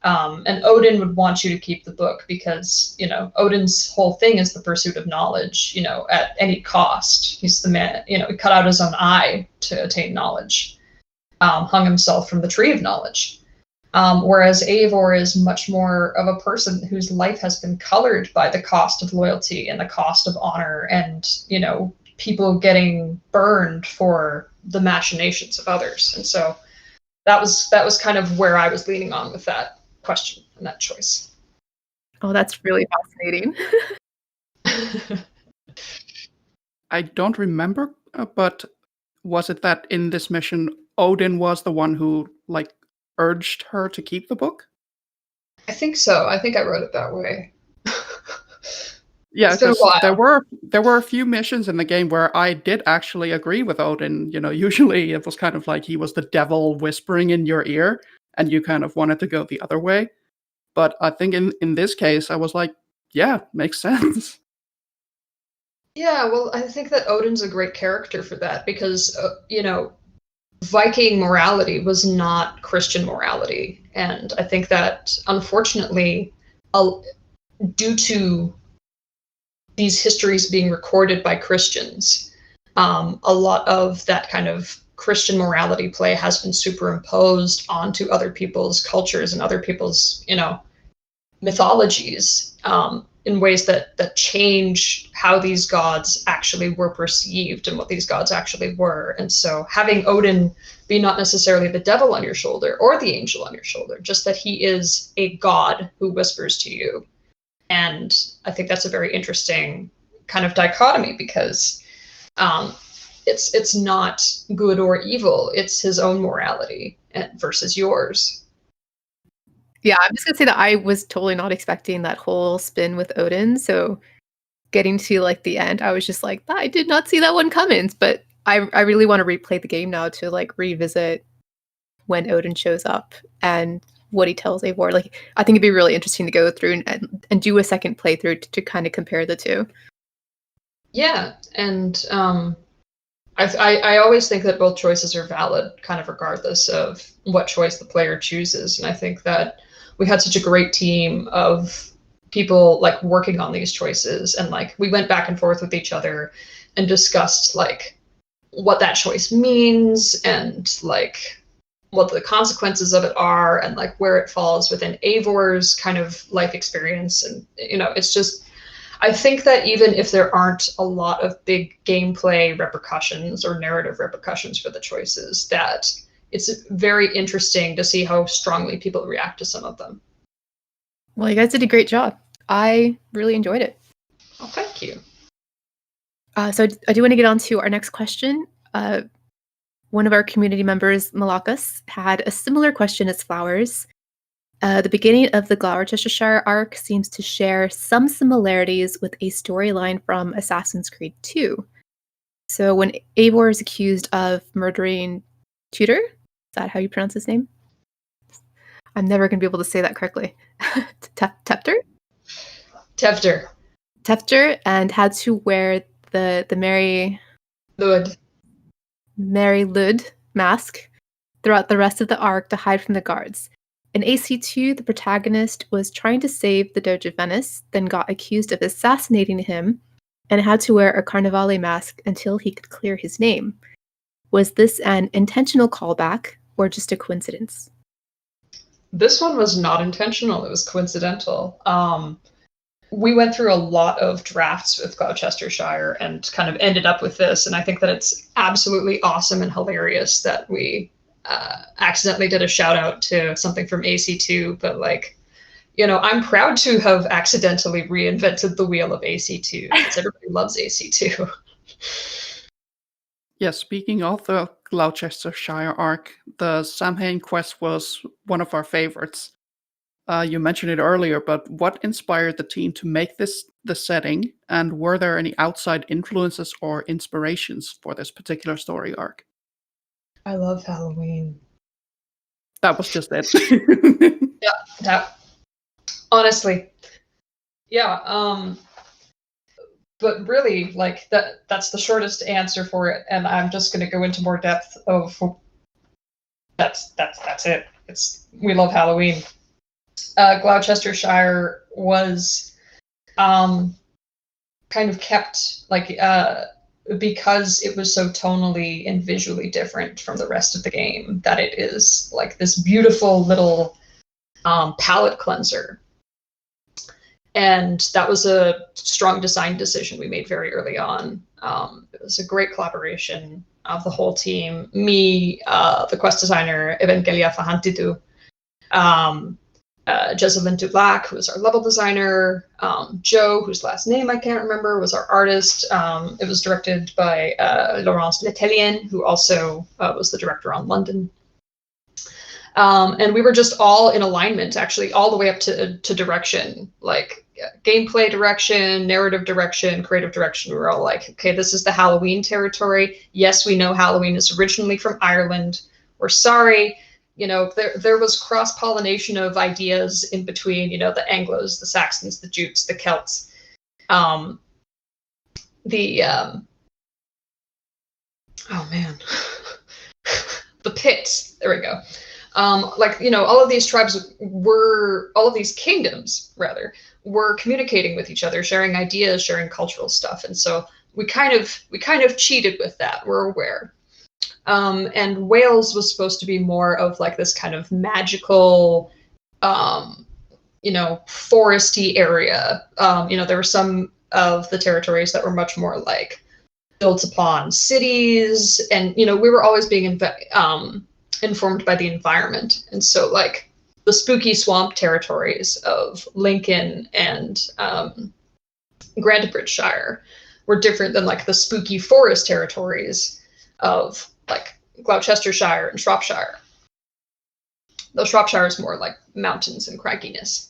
And Odin would want you to keep the book because, Odin's whole thing is the pursuit of knowledge, at any cost. He's the man, he cut out his own eye to attain knowledge, hung himself from the tree of knowledge. Whereas Eivor is much more of a person whose life has been colored by the cost of loyalty and the cost of honor and, people getting burned for the machinations of others. And so that was kind of where I was leaning on with that question and that choice. Oh, that's really fascinating. I don't remember, but was it that in this mission, Odin was the one who, like, urged her to keep the book? I think so. I think I wrote it that way. Yeah, It's been a because while. there were a few missions in the game where I did actually agree with Odin. Usually it was kind of like he was the devil whispering in your ear, and you kind of wanted to go the other way. But I think in this case, I was like, yeah, makes sense. Yeah, well, I think that Odin's a great character for that because, Viking morality was not Christian morality. And I think that, unfortunately, due to these histories being recorded by Christians, a lot of that kind of Christian morality play has been superimposed onto other people's cultures and other people's, mythologies, in ways that change how these gods actually were perceived and what these gods actually were. And so having Odin be not necessarily the devil on your shoulder or the angel on your shoulder, just that he is a god who whispers to you. And I think that's a very interesting kind of dichotomy because it's not good or evil. It's his own morality versus yours. Yeah, I'm just gonna say that I was totally not expecting that whole spin with Odin. So getting to like the end, I was just like, I did not see that one coming. But I really want to replay the game now to like revisit when Odin shows up and what he tells Eivor. Like, I think it'd be really interesting to go through and do a second playthrough to kind of compare the two. Yeah, and I always think that both choices are valid, kind of regardless of what choice the player chooses. And I think that we had such a great team of people like working on these choices, and like we went back and forth with each other and discussed like what that choice means and like what the consequences of it are and like where it falls within Eivor's kind of life experience. And it's just, I think that even if there aren't a lot of big gameplay repercussions or narrative repercussions for the choices, that it's very interesting to see how strongly people react to some of them. Well, you guys did a great job. I really enjoyed it. Oh, thank you. So I do want to get on to our next question. One of our community members, Malakas, had a similar question as Flowers. The beginning of the Gloucestershire arc seems to share some similarities with a storyline from Assassin's Creed 2. So when Eivor is accused of murdering Tudor, is that how you pronounce his name? I'm never going to be able to say that correctly. Tefter? Tefter, and had to wear the Mary Lud mask throughout the rest of the arc to hide from the guards. In AC2, the protagonist was trying to save the Doge of Venice, then got accused of assassinating him, and had to wear a Carnivale mask until he could clear his name. Was this an intentional callback, or just a coincidence? This one was not intentional, it was coincidental. We went through a lot of drafts with Gloucestershire and kind of ended up with this, and I think that it's absolutely awesome and hilarious that we accidentally did a shout out to something from AC2, but like I'm proud to have accidentally reinvented the wheel of AC2 because everybody loves AC2. Yeah, speaking of the Gloucestershire arc, the Samhain quest was one of our favorites. You mentioned it earlier, but what inspired the team to make this the setting, and were there any outside influences or inspirations for this particular story arc? I love Halloween. That was just it. Yeah, that honestly, yeah. But really, like that's the shortest answer for it, and I'm just going to go into more depth of that's it. We love Halloween. Gloucestershire was kind of kept like because it was so tonally and visually different from the rest of the game, that it is like this beautiful little palette cleanser. And that was a strong design decision we made very early on. It was a great collaboration of the whole team. Me, the quest designer, Evangelia Fahantitu, Jesselyn Dulac, who was our level designer, Joe, whose last name I can't remember, was our artist. It was directed by Laurence Letellier, who also was the director on London. And we were just all in alignment, actually, all the way up to direction, like gameplay direction, narrative direction, creative direction. We were all like, okay, this is the Halloween territory. Yes, we know Halloween is originally from Ireland. We're sorry. There was cross-pollination of ideas in between, the Anglos, the Saxons, the Jutes, the Celts. Oh man, the Picts. There we go. All of these all of these kingdoms, rather, were communicating with each other, sharing ideas, sharing cultural stuff, and so we kind of cheated with that. We're aware. And Wales was supposed to be more of like this kind of magical, foresty area. There were some of the territories that were much more like built upon cities, and we were always being informed by the environment. And so like the spooky swamp territories of Lincoln and Grantebridgeshire were different than like the spooky forest territories of like Gloucestershire and Shropshire. Though Shropshire is more like mountains and cragginess.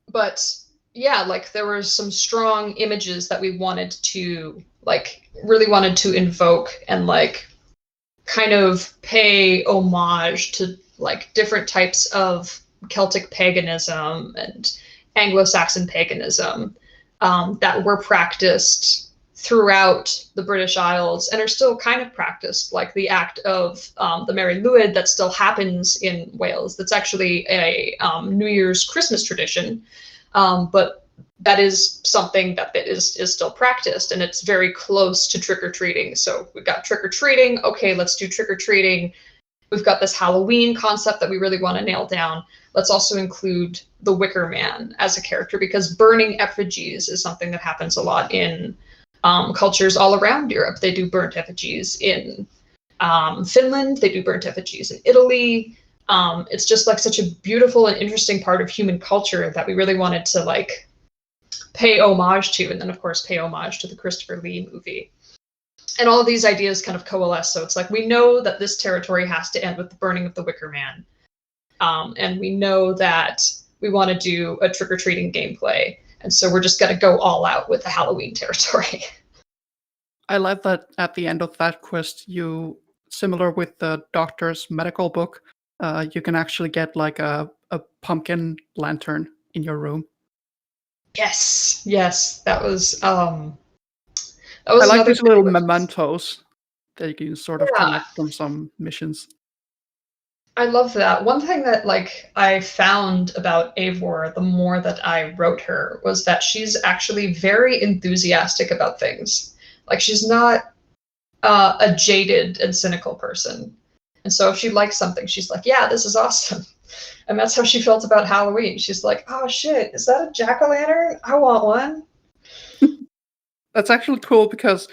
But yeah, like there were some strong images that we really wanted to invoke and like kind of pay homage to like different types of Celtic paganism and Anglo-Saxon paganism that were practiced throughout the British Isles and are still kind of practiced, like the act of the Mary Lwyd that still happens in Wales. That's actually a New Year's Christmas tradition, but that is something that is still practiced, and it's very close to trick-or-treating. So we've got trick-or-treating. Okay, let's do trick-or-treating. We've got this Halloween concept that we really want to nail down. Let's also include the Wicker Man as a character, because burning effigies is something that happens a lot in cultures all around Europe. They do burnt effigies in Finland. They do burnt effigies in Italy. It's just like such a beautiful and interesting part of human culture that we really wanted to like pay homage to, and then of course pay homage to the Christopher Lee movie. And all of these ideas kind of coalesce. So it's like, we know that this territory has to end with the burning of the Wicker Man. And we know that we want to do a trick-or-treating gameplay. And so we're just going to go all out with the Halloween territory. I love that at the end of that quest, similar with the doctor's medical book, you can actually get like a pumpkin lantern in your room. Yes, that was I like these little mementos that you can sort of collect from some missions. I love that. One thing that like I found about Eivor, the more that I wrote her, was that she's actually very enthusiastic about things. Like she's not a jaded and cynical person. And so if she likes something, she's like, yeah, this is awesome. And that's how she felt about Halloween. She's like, oh shit, is that a jack-o'-lantern? I want one. That's actually cool because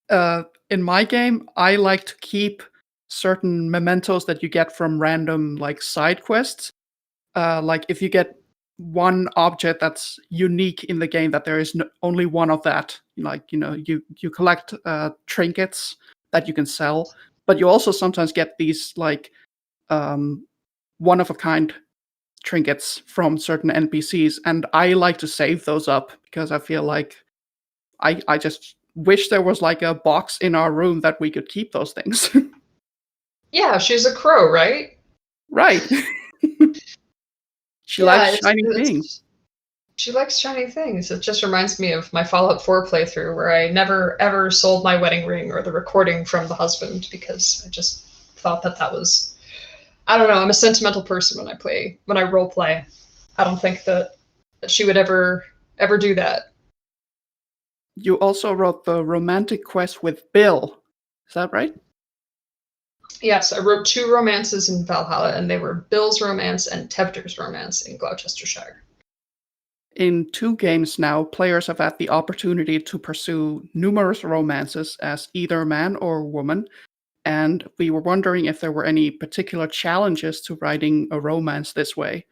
in my game, I like to keep certain mementos that you get from random like side quests. like if you get one object that's unique in the game, that there is only one of that. Like, you collect trinkets that you can sell, but you also sometimes get these like one of a kind trinkets from certain NPCs, and I like to save those up because I feel like I just wish there was like a box in our room that we could keep those things. Yeah, she's a crow, right? Right. She Yeah, likes shiny things. she likes shiny things. It just reminds me of my Fallout 4 playthrough where I never ever sold my wedding ring or the recording from the husband because I just thought that was, I don't know, I'm a sentimental person when I role play. I don't think that she would ever do that. You also wrote the romantic quest with Bill. Is that right? Yes, I wrote 2 romances in Valhalla, and they were Bill's romance and Tevder's romance in Gloucestershire. In 2 games now, players have had the opportunity to pursue numerous romances as either man or woman, and we were wondering if there were any particular challenges to writing a romance this way.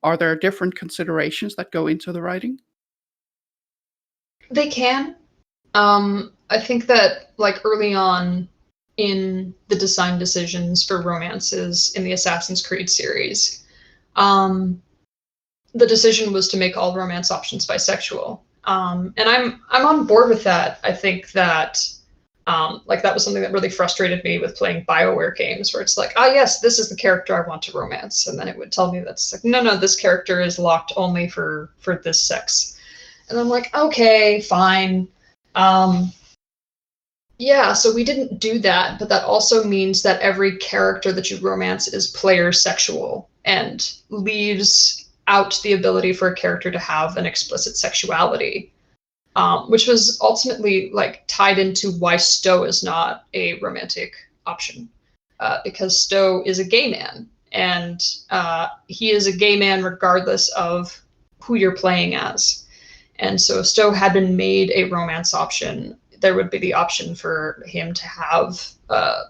Are there different considerations that go into the writing? They can. I think that like early on in the design decisions for romances in the Assassin's Creed series, the decision was to make all romance options bisexual. And I'm on board with that. I think that like that was something that really frustrated me with playing BioWare games, where it's like, oh yes, this is the character I want to romance, and then it would tell me that's like, no, this character is locked only for this sex, and I'm like, okay, fine. Yeah, so we didn't do that, but that also means that every character that you romance is player sexual and leaves out the ability for a character to have an explicit sexuality, which was ultimately like tied into why Stowe is not a romantic option, because Stowe is a gay man, and he is a gay man regardless of who you're playing as. And so if Stowe had been made a romance option, there would be the option for him to have a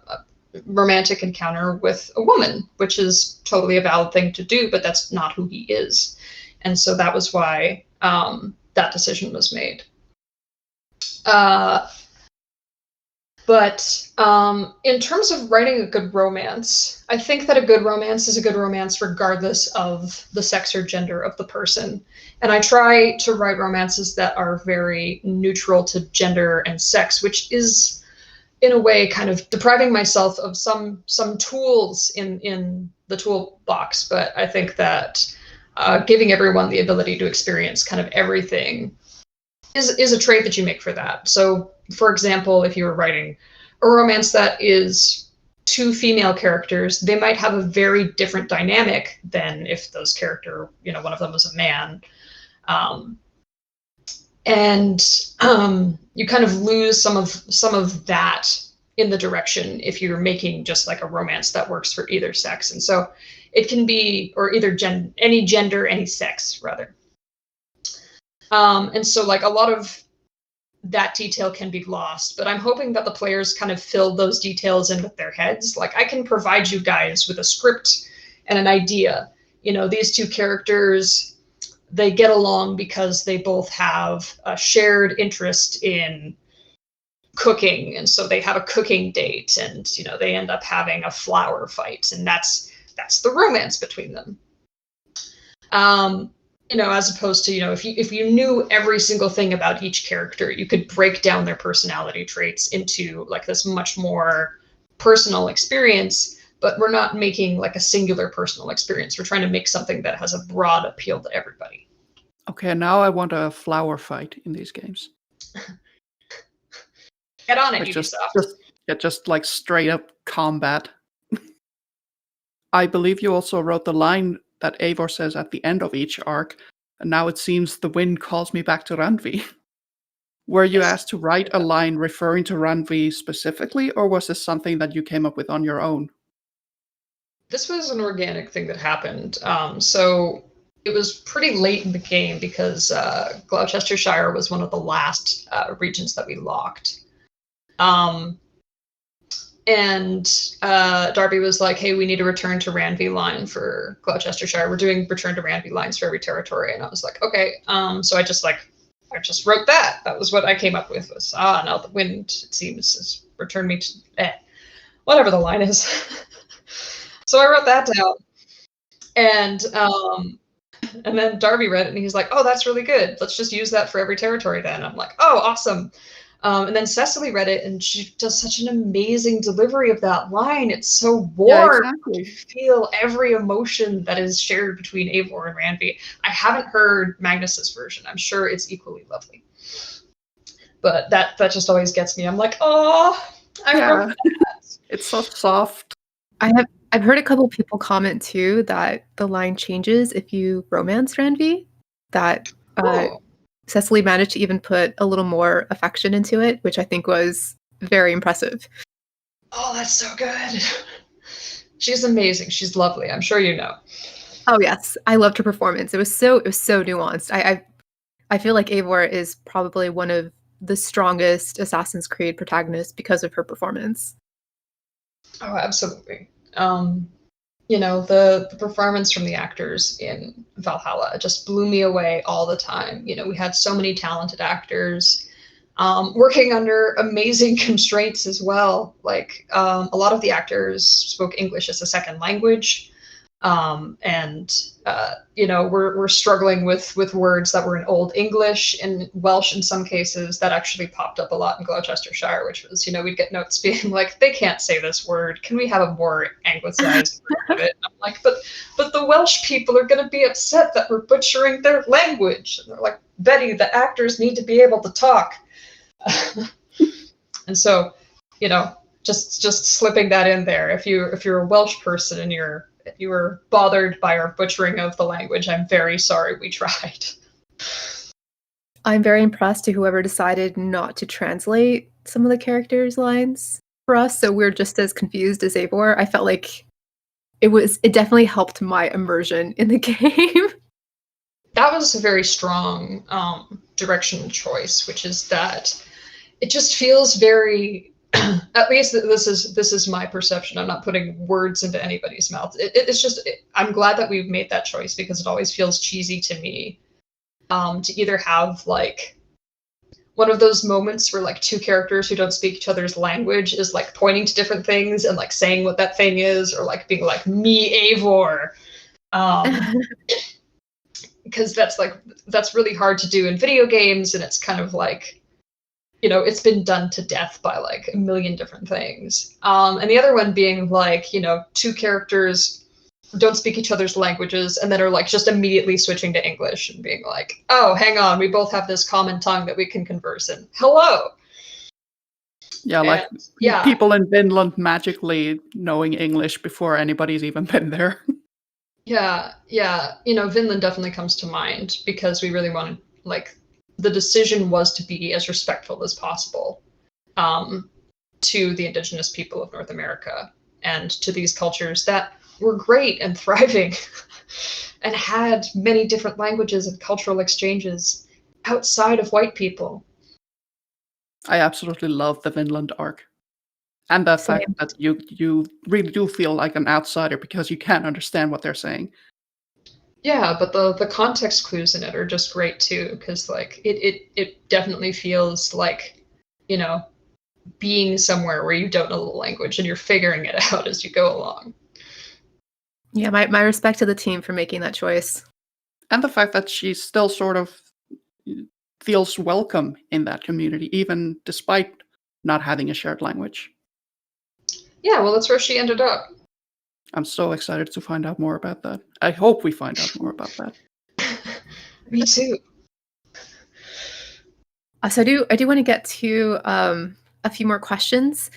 romantic encounter with a woman, which is totally a valid thing to do, but that's not who he is. And so that was why that decision was made. But in terms of writing a good romance, I think that a good romance is a good romance regardless of the sex or gender of the person. And I try to write romances that are very neutral to gender and sex, which is, in a way, kind of depriving myself of some tools in the toolbox. But I think that giving everyone the ability to experience kind of everything is a trade that you make for that. So, for example, if you were writing a romance that is 2 female characters, they might have a very different dynamic than if those character, one of them was a man. You kind of lose some of that in the direction if you're making just like a romance that works for either sex. And so it can be, or either any gender, any sex rather. And so like a lot of that detail can be lost, but I'm hoping that the players kind of fill those details in with their heads. Like I can provide you guys with a script and an idea. These 2 characters, they get along because they both have a shared interest in cooking, and so they have a cooking date, and they end up having a flower fight, and that's the romance between them. As opposed to, if you knew every single thing about each character, you could break down their personality traits into like this much more personal experience, but we're not making like a singular personal experience. We're trying to make something that has a broad appeal to everybody. Okay, now I want a flower fight in these games. Get on it, like Ubisoft. Just like straight up combat. I believe you also wrote the line that Eivor says at the end of each arc, and now it seems the wind calls me back to Randvi. Were you asked to write a line referring to Randvi specifically, or was this something that you came up with on your own? This was an organic thing that happened. So it was pretty late in the game because Gloucestershire was one of the last regions that we locked. and Darby was like, "Hey, we need a return to Ranvi line for Gloucestershire. We're doing return to Ranvi lines for every territory." And I was like, "Okay." So I just wrote that. That was what I came up with. Was now the wind, it seems, has returned me to whatever the line is. So I wrote that down, and then Darby read it and he's like, "Oh, that's really good. Let's just use that for every territory then." I'm like, "Oh, awesome." And then Cecily read it and she does such an amazing delivery of that line. It's so Yeah, warm. exactly. You feel every emotion that is shared between Eivor and Ranvi. I haven't heard Magnus's version. I'm sure it's equally lovely. But that just always gets me. I'm like, "Oh, I wrote Yeah. that." It's so soft. I've heard a couple people comment too that the line changes if you romance Ranvi. That Oh, Cecily managed to even put a little more affection into it, which I think was very impressive. oh, that's so good. She's amazing. She's lovely. I'm sure you know. Oh yes, I loved her performance. It was so nuanced. I feel like Eivor is probably one of the strongest Assassin's Creed protagonists because of her performance. Oh, absolutely. The performance from the actors in Valhalla just blew me away all the time. We had so many talented actors working under amazing constraints as well. Like a lot of the actors spoke English as a second language, and we're struggling with words that were in Old English and Welsh in some cases. That actually popped up a lot in Gloucestershire, which was, we'd get notes being like, "They can't say this word. Can we have a more anglicized version of it?" And I'm like, but the Welsh people are going to be upset that we're butchering their language. And they're like, "Betty, the actors need to be able to talk." And so, just slipping that in there. If you're a Welsh person and you were bothered by our butchering of the language, I'm very sorry we tried. I'm very impressed to whoever decided not to translate some of the characters' lines for us, so we're just as confused as Eivor. I felt like it definitely helped my immersion in the game. That was a very strong directional choice, which is that it just feels very. At least this is my perception. I'm not putting words into anybody's mouth. It's just I'm glad that we've made that choice because it always feels cheesy to me to either have like one of those moments where like two characters who don't speak each other's language is like pointing to different things and like saying what that thing is, or like being like, "Me, Eivor," because that's really hard to do in video games, and it's kind of like, it's been done to death by like a million different things. And the other one being like, two characters don't speak each other's languages and then are like just immediately switching to English and being like, "Oh, hang on, we both have this common tongue that we can converse in. Hello." Yeah, like yeah. people in Finland magically knowing English before anybody's even been there. Yeah. Vinland definitely comes to mind because we really wanted, like, the decision was to be as respectful as possible to the indigenous people of North America and to these cultures that were great and thriving and had many different languages and cultural exchanges outside of white people. I absolutely love the Vinland arc. And the fact Same. that you really do feel like an outsider because you can't understand what they're saying. Yeah, but the context clues in it are just great too, because like it definitely feels like, being somewhere where you don't know the language and you're figuring it out as you go along. Yeah, my respect to the team for making that choice. And the fact that she still sort of feels welcome in that community, even despite not having a shared language. Yeah, well, that's where she ended up. I'm so excited to find out more about that. I hope we find out more about that. Me too. So I do want to get to a few more questions.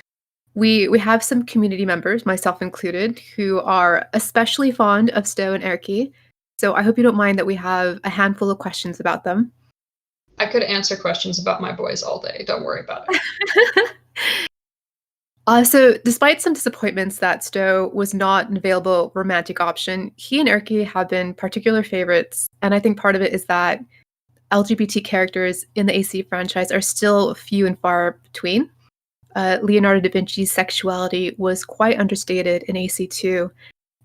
We have some community members, myself included, who are especially fond of Stowe and Erky. So I hope you don't mind that we have a handful of questions about them. I could answer questions about my boys all day. Don't worry about it. So despite some disappointments that Stowe was not an available romantic option, he and Erky have been particular favorites. And I think part of it is that LGBT characters in the AC franchise are still few and far between. Leonardo da Vinci's sexuality was quite understated in AC2.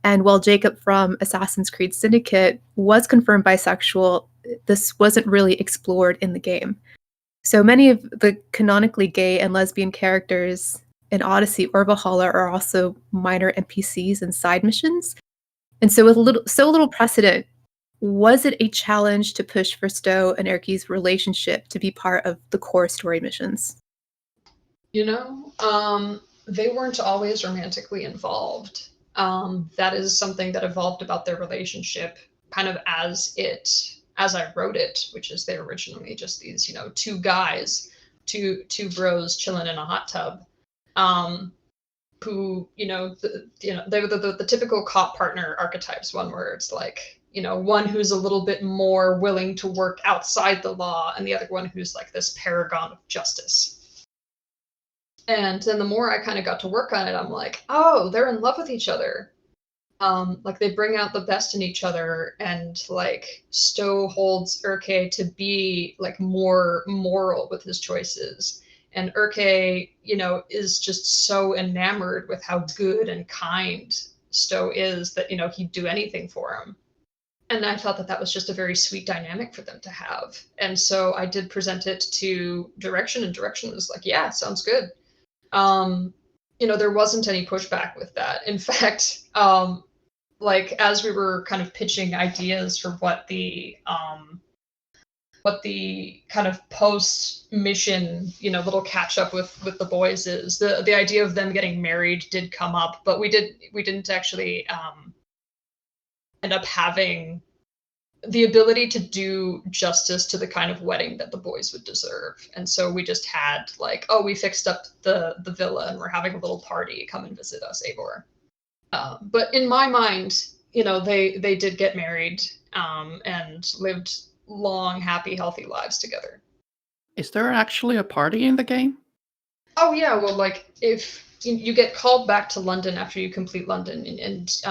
And while Jacob from Assassin's Creed Syndicate was confirmed bisexual, this wasn't really explored in the game. So many of the canonically gay and lesbian characters in Odyssey or Valhalla are also minor NPCs and side missions. And so with so little precedent, was it a challenge to push for Stowe and Erky's relationship to be part of the core story missions? You know, they weren't always romantically involved. That is something that evolved about their relationship kind of as I wrote it, which is they're originally just these, you know, two guys, two bros chilling in a hot tub, who, they were the typical cop partner archetypes, one where it's like, you know, one who's a little bit more willing to work outside the law and the other one who's like this paragon of justice. And then the more I kind of got to work on it, I'm like, oh, they're in love with each other. Like they bring out the best in each other, and like Stowe holds Erke to be like more moral with his choices. And Erke, you know, is just so enamored with how good and kind Stowe is that, you know, he'd do anything for him. And I thought that that was just a very sweet dynamic for them to have. And so I did present it to Direction, and Direction was like, yeah, sounds good. You know, there wasn't any pushback with that. In fact, like as we were kind of pitching ideas for what the kind of post mission, you know, little catch up with the boys is, the idea of them getting married did come up, but we didn't actually end up having the ability to do justice to the kind of wedding that the boys would deserve. And so we just had like, oh, we fixed up the villa and we're having a little party, come and visit us, Eivor. But in my mind, you know, they did get married and lived long, happy, healthy lives together. Is there actually a party in the game? Oh yeah, well, like if you get called back to London after you complete London, and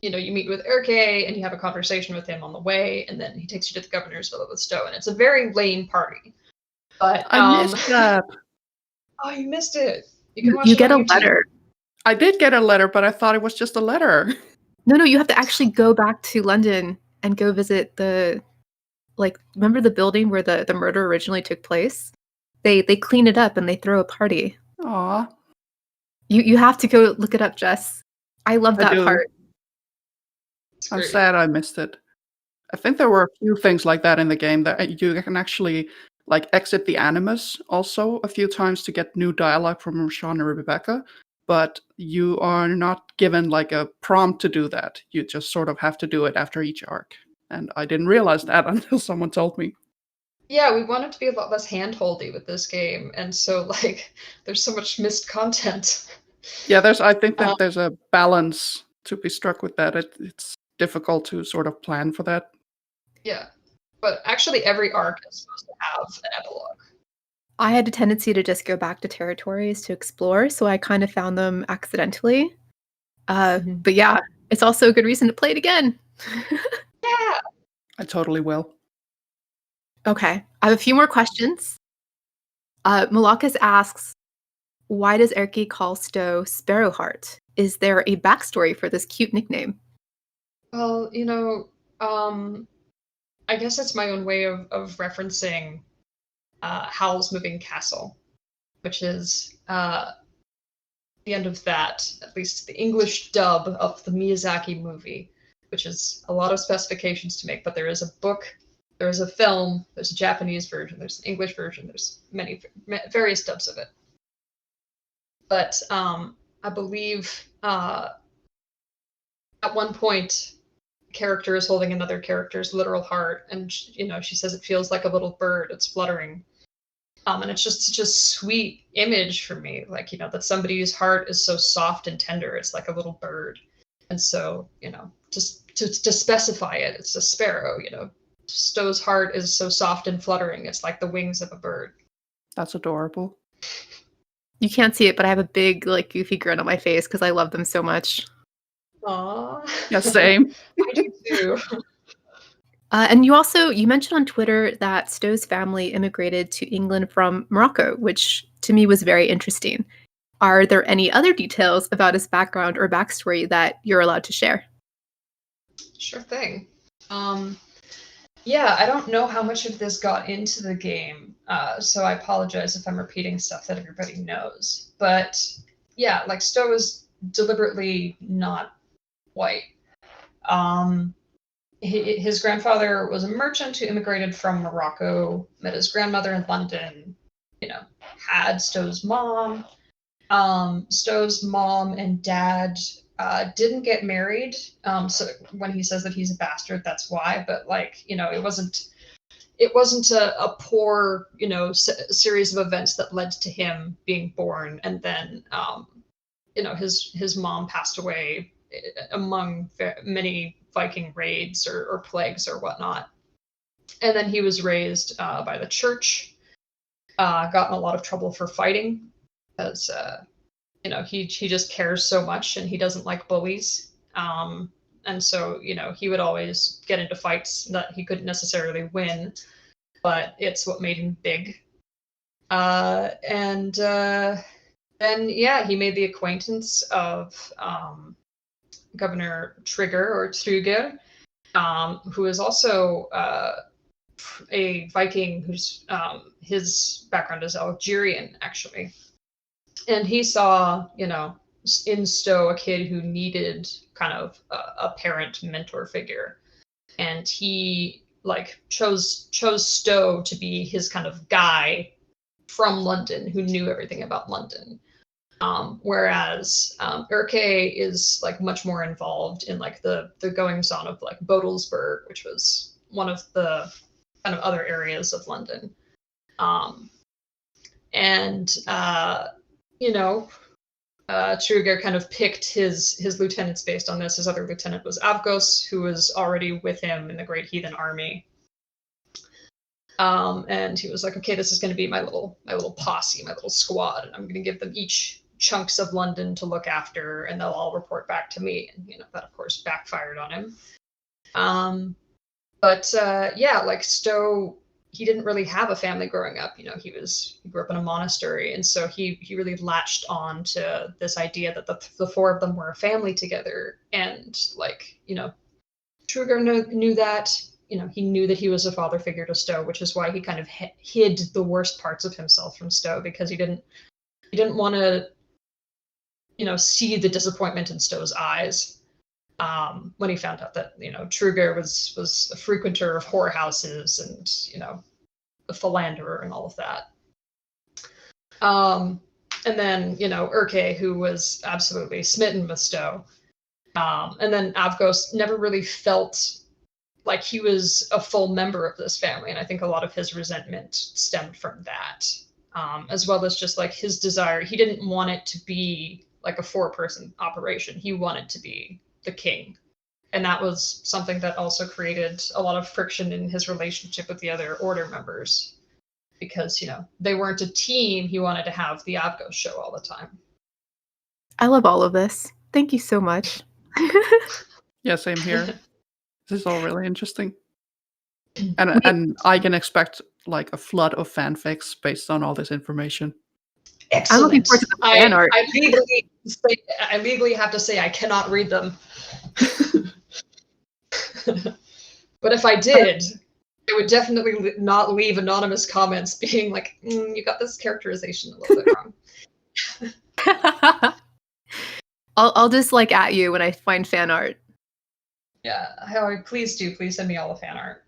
you know, you meet with Erke and you have a conversation with him on the way, and then he takes you to the governor's villa with Stowe, and it's a very lame party. But I missed that. Oh, you missed it. You can watch You it get on a YouTube. letter. I did get a letter, but I thought it was just a letter. No, you have to actually go back to London and go visit the, like, remember the building where the murder originally took place? They clean it up and they throw a party. Aw. You have to go look it up, Jess. I love I that do. part. It's I'm great. sad I missed it. I think there were a few things like that in the game that you can actually like exit the Animus also a few times to get new dialogue from Sean and Rebecca, but you are not given like a prompt to do that. You just sort of have to do it after each arc. And I didn't realize that until someone told me. Yeah, we wanted to be a lot less handholdy with this game, and so like there's so much missed content. Yeah, I think that there's a balance to be struck with that. It's difficult to sort of plan for that. Yeah, but actually every arc is supposed to have an epilogue. I had a tendency to just go back to territories to explore, so I kind of found them accidentally. But yeah, it's also a good reason to play it again. Yeah. I totally will. Okay, I have a few more questions. Malakas asks, why does Erky call Stowe Sparrowheart? Is there a backstory for this cute nickname? Well, you know, I guess it's my own way of referencing Howl's Moving Castle, which is the end of that, at least the English dub of the Miyazaki movie, which is a lot of specifications to make, but there is a book, there is a film, there's a Japanese version, there's an English version, there's various dubs of it. But I believe at one point, character is holding another character's literal heart, and you know, she says it feels like a little bird, it's fluttering. And it's just such a sweet image for me, like, you know, that somebody's heart is so soft and tender, it's like a little bird. And so, you know, just to specify it, it's a sparrow, you know. Stowe's heart is so soft and fluttering, it's like the wings of a bird. That's adorable. You can't see it, but I have a big, like, goofy grin on my face because I love them so much. Aww. Yeah, same. I do too. And you mentioned on Twitter that Stowe's family immigrated to England from Morocco, which to me was very interesting. Are there any other details about his background or backstory that you're allowed to share? Sure thing. Yeah, I don't know how much of this got into the game, so I apologize if I'm repeating stuff that everybody knows. But yeah, like Stowe is deliberately not white. Um, his grandfather was a merchant who immigrated from Morocco, met his grandmother in London, had Stowe's mom. Stowe's mom and dad didn't get married. So when he says that he's a bastard, that's why. But it wasn't a poor, series of events that led to him being born, and then his mom passed away among many Viking raids or plagues or whatnot. And then he was raised by the church, got in a lot of trouble for fighting, because he just cares so much and he doesn't like bullies. And so he would always get into fights that he couldn't necessarily win, but it's what made him big. And then he made the acquaintance of Governor Trigger or Truger, who is also a Viking whose his background is Algerian, actually. And he saw, in Stowe a kid who needed kind of a parent mentor figure, and he chose Stowe to be his kind of guy from London who knew everything about London. Whereas Urke is much more involved in the goings on of Bodelsburg, which was one of the kind of other areas of London. Truger kind of picked his lieutenants based on this. His other lieutenant was Avgos, who was already with him in the Great Heathen Army. And he was like, okay, this is going to be my little posse, my little squad, and I'm going to give them each chunks of London to look after, and they'll all report back to me. And that of course backfired on him. Stowe, he didn't really have a family growing up. He grew up in a monastery, and so he really latched on to this idea that the four of them were a family together. And Truger knew that. He knew that he was a father figure to Stowe, which is why he kind of hid the worst parts of himself from Stowe, because he didn't want to see the disappointment in Stowe's eyes. When he found out that Truger was a frequenter of whorehouses and a philanderer and all of that. And then Urke, who was absolutely smitten with Stowe. And then Avgos never really felt like he was a full member of this family, and I think a lot of his resentment stemmed from that, as well as just his desire. He didn't want it to be a 4-person operation. He wanted to be the king. And that was something that also created a lot of friction in his relationship with the other order members, because, they weren't a team. He wanted to have the Avgos show all the time. I love all of this. Thank you so much. Yeah, same here. This is all really interesting. And I can expect a flood of fanfics based on all this information. Excellent. I'm looking forward to the fan art. I legally have to say I cannot read them. But if I did, I would definitely not leave anonymous comments being like, you got this characterization a little bit wrong. I'll just at you when I find fan art. Yeah, please do. Please send me all the fan art.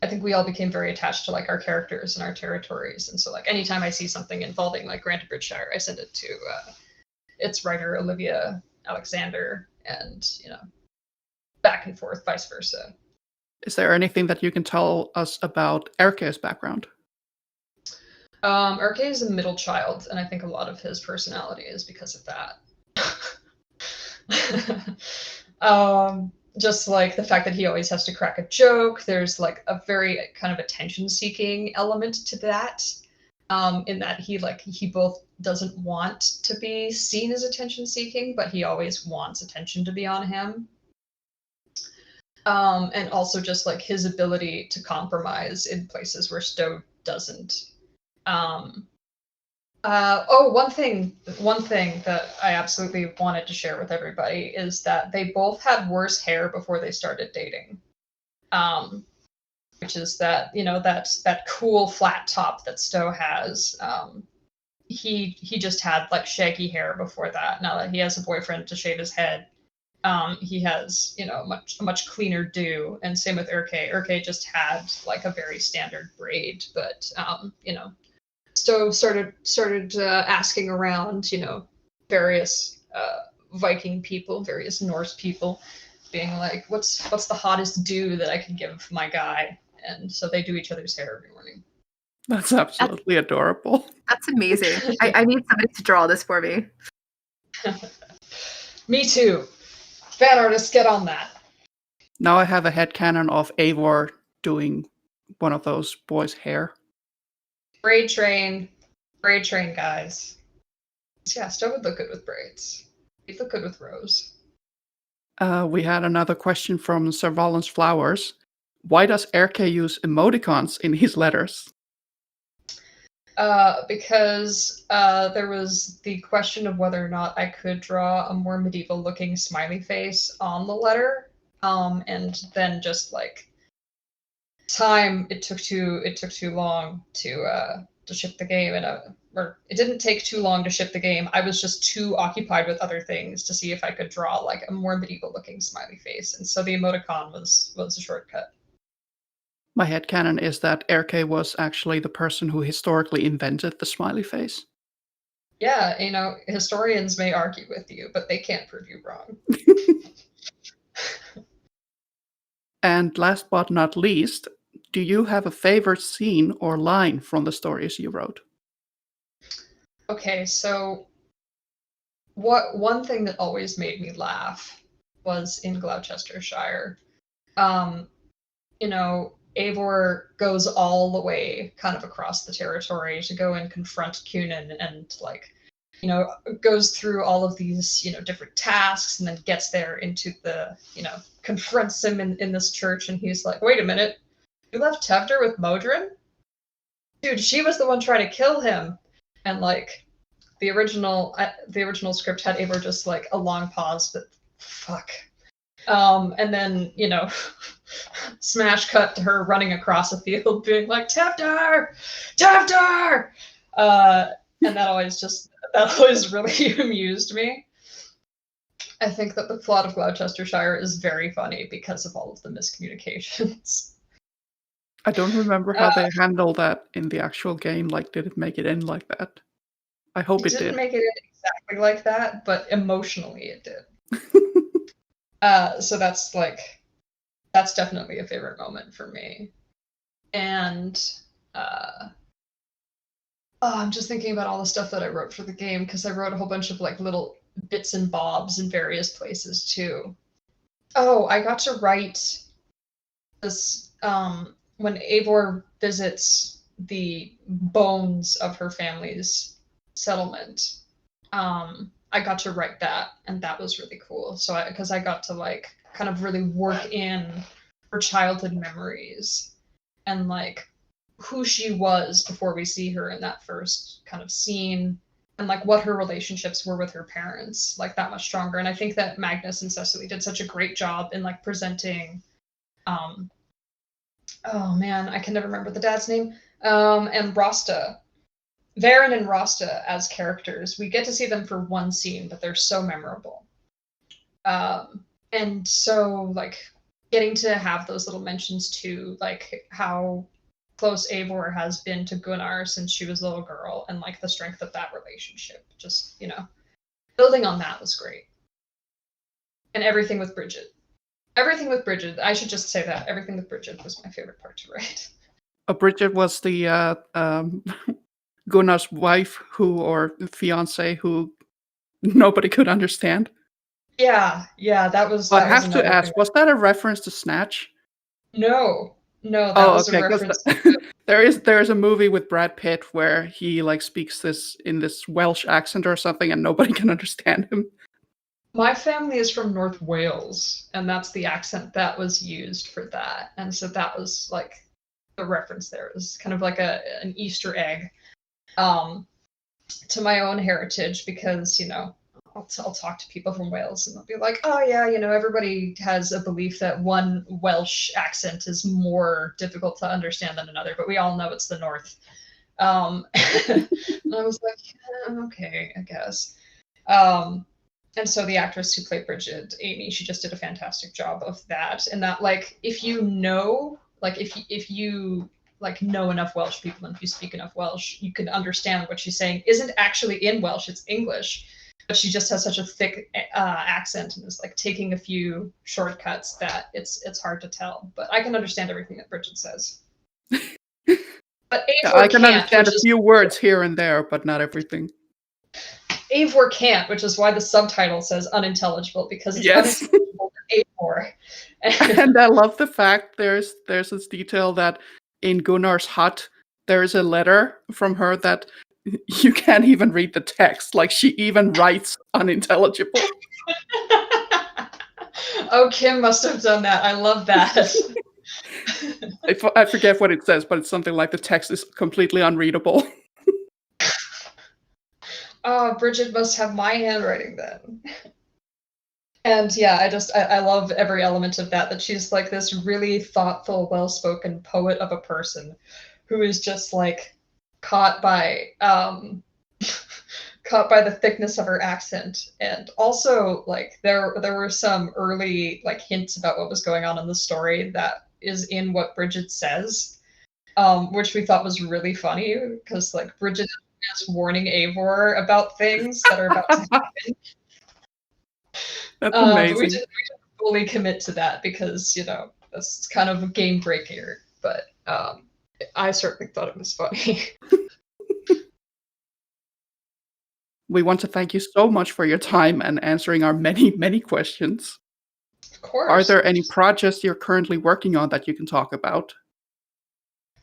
I think we all became very attached to our characters and our territories, and so anytime I see something involving Grant of Bridgeshire, I send it to its writer Olivia Alexander, and back and forth, vice versa. Is there anything that you can tell us about Urke's background? Urke is a middle child, and I think a lot of his personality is because of that. Just the fact that he always has to crack a joke. There's a very kind of attention-seeking element to that, in that he both doesn't want to be seen as attention-seeking, but he always wants attention to be on him. And also just like his ability to compromise in places where Stowe doesn't. Um, one thing that I absolutely wanted to share with everybody is that they both had worse hair before they started dating. Which is that, you know, that cool flat top that Stowe has. He just had like shaggy hair before that. Now that he has a boyfriend to shave his head, he has, you know, a much cleaner do. And same with Urke. Urke just had like a very standard braid, but you know, Stowe started asking around, you know, various Viking people, various Norse people, being like, what's the hottest do that I can give my guy? And so they do each other's hair every morning. That's absolutely adorable. That's amazing. I need somebody to draw this for me. Me too. Fan artists, get on that. Now I have a headcanon of Eivor doing one of those boys' hair. Braid train, guys. Yeah, Stowe would look good with braids. He'd look good with Rose. We had another question from Sir Valens Flowers. Why does Erke use emoticons in his letters? Because there was the question of whether or not I could draw a more medieval-looking smiley face on the letter, and then just like it took too long to ship the game, and or it didn't take too long to ship the game. I was just too occupied with other things to see if I could draw like a more medieval-looking smiley face, and so the emoticon was a shortcut. My headcanon is that Erke was actually the person who historically invented the smiley face. Yeah, you know, historians may argue with you, but they can't prove you wrong. And last but not least, do you have a favorite scene or line from the stories you wrote? Okay, so one thing that always made me laugh was in Gloucestershire. You know, Eivor goes all the way kind of across the territory to go and confront Cunan, and like, you know, goes through all of these, you know, different tasks, and then gets there into the, you know, confronts him in this church, and he's like, wait a minute, you left Tevder with Modron? Dude, she was the one trying to kill him. And like the original script had Eivor just like a long pause, but fuck. And then, you know, smash cut to her running across a field being like, Tevder! Tevder! And that always really amused me. I think that the plot of Gloucestershire is very funny because of all of the miscommunications. I don't remember how they handled that in the actual game. Like, did it make it in like that? I hope it did. It didn't make it exactly like that, but emotionally it did. So that's definitely a favorite moment for me. And I'm just thinking about all the stuff that I wrote for the game, because I wrote a whole bunch of like little bits and bobs in various places too. Oh, I got to write this when Eivor visits the bones of her family's settlement. I got to write that, and that was really cool. So because I got to like kind of really work in her childhood memories and like who she was before we see her in that first kind of scene, and like what her relationships were with her parents, like that much stronger. And I think that Magnus and Cecily did such a great job in like presenting oh man, I can never remember the dad's name, and Rosta, Varen and Rosta as characters. We get to see them for one scene, but they're so memorable. And so like getting to have those little mentions too, like how close Eivor has been to Gunnar since she was a little girl, and like the strength of that relationship. Just, you know, building on that was great. And everything with Bridget. I should just say that. Everything with Bridget was my favorite part to write. Bridget was the Gunnar's wife or fiance who nobody could understand. Yeah, that was. I have to ask, was that a reference to Snatch? No, that was a reference. There is a movie with Brad Pitt where he like speaks this in this Welsh accent or something, and nobody can understand him. My family is from North Wales, and that's the accent that was used for that. And so that was like the reference there. It was kind of like an Easter egg um, to my own heritage because, I'll talk to people from Wales and they'll be like, oh, yeah, everybody has a belief that one Welsh accent is more difficult to understand than another, but we all know it's the North. And I was like, yeah, okay, I guess. And so the actress who played Bridget, Amy, she just did a fantastic job of that. And that, like, if you know enough Welsh people and if you speak enough Welsh, you can understand what she's saying isn't actually in Welsh, it's English. But she just has such a thick accent and is like taking a few shortcuts that it's hard to tell. But I can understand everything that Bridget says. But Yeah, I Eivor can can't, understand a which is few words here and there, but not everything. Eivor can't, which is why the subtitle says unintelligible, because it's Yes. unintelligible to Eivor. And I love the fact there's this detail that in Gunnar's hut there's a letter from her that you can't even read the text. Like she even writes unintelligible. Oh, Kim must have done that. I love that. I forget what it says, but it's something like the text is completely unreadable. Oh, Bridget must have my handwriting then. And yeah, I love every element of that she's like this really thoughtful, well-spoken poet of a person who is just like caught by the thickness of her accent. And also like there were some early like hints about what was going on in the story that is in what Bridget says, which we thought was really funny because like Bridget is warning Eivor about things that are about to happen. That's But amazing. we didn't fully commit to that because, that's kind of a game breaker. But I certainly thought it was funny. We want to thank you so much for your time and answering our many, many questions. Of course. Are there any projects you're currently working on that you can talk about?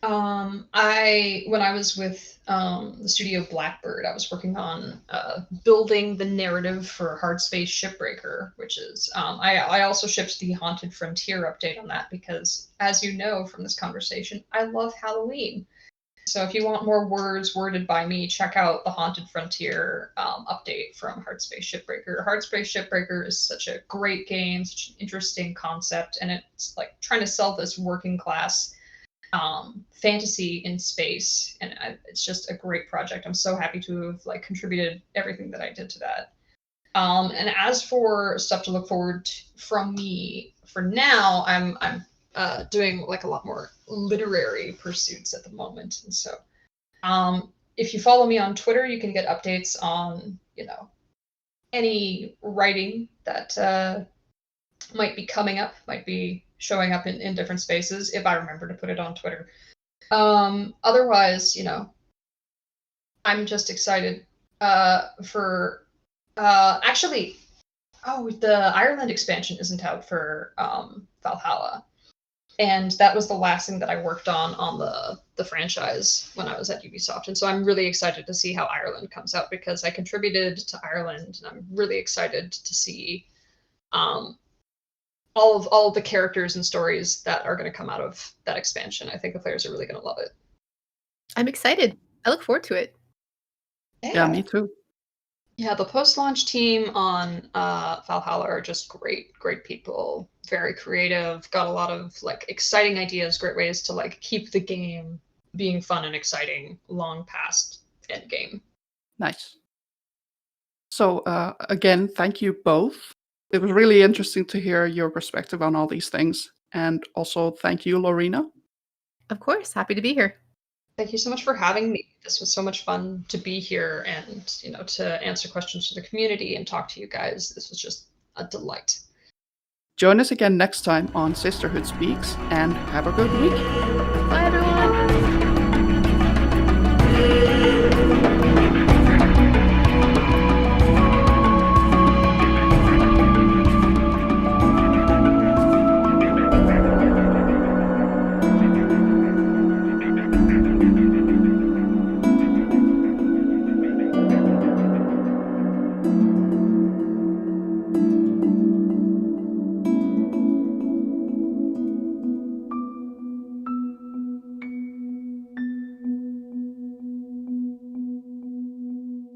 When I was with the studio Blackbird, I was working on building the narrative for Hardspace Shipbreaker, which is I also shipped the Haunted Frontier update on that because, as you know from this conversation, I love Halloween. So if you want more words worded by me, check out the Haunted Frontier update from Hardspace Shipbreaker. Hardspace Shipbreaker is such a great game, such an interesting concept, and it's like trying to sell this working class fantasy in space, and it's just a great project. I'm so happy to have like contributed everything that I did to that. And as for stuff to look forward to from me, for now, I'm doing like a lot more literary pursuits at the moment, and so if you follow me on Twitter, you can get updates on any writing that might be coming up, might be showing up in different spaces if I remember to put it on Twitter. Otherwise, I'm just excited for actually, the Ireland expansion isn't out for Valhalla. And that was the last thing that I worked on the franchise when I was at Ubisoft. And so I'm really excited to see how Ireland comes out because I contributed to Ireland and I'm really excited to see all of the characters and stories that are going to come out of that expansion. I think the players are really going to love it. I'm excited. I look forward to it. Yeah, me too. Yeah, the post-launch team on Valhalla are just great people, very creative, got a lot of like exciting ideas, great ways to like keep the game being fun and exciting long past endgame. Nice. So again, thank you both. It was really interesting to hear your perspective on all these things. And also thank you, Lorena. Of course, happy to be here. Thank you so much for having me. This was so much fun to be here and, to answer questions to the community and talk to you guys. This was just a delight. Join us again next time on Sisterhood Speaks and have a good week. Bye, everyone.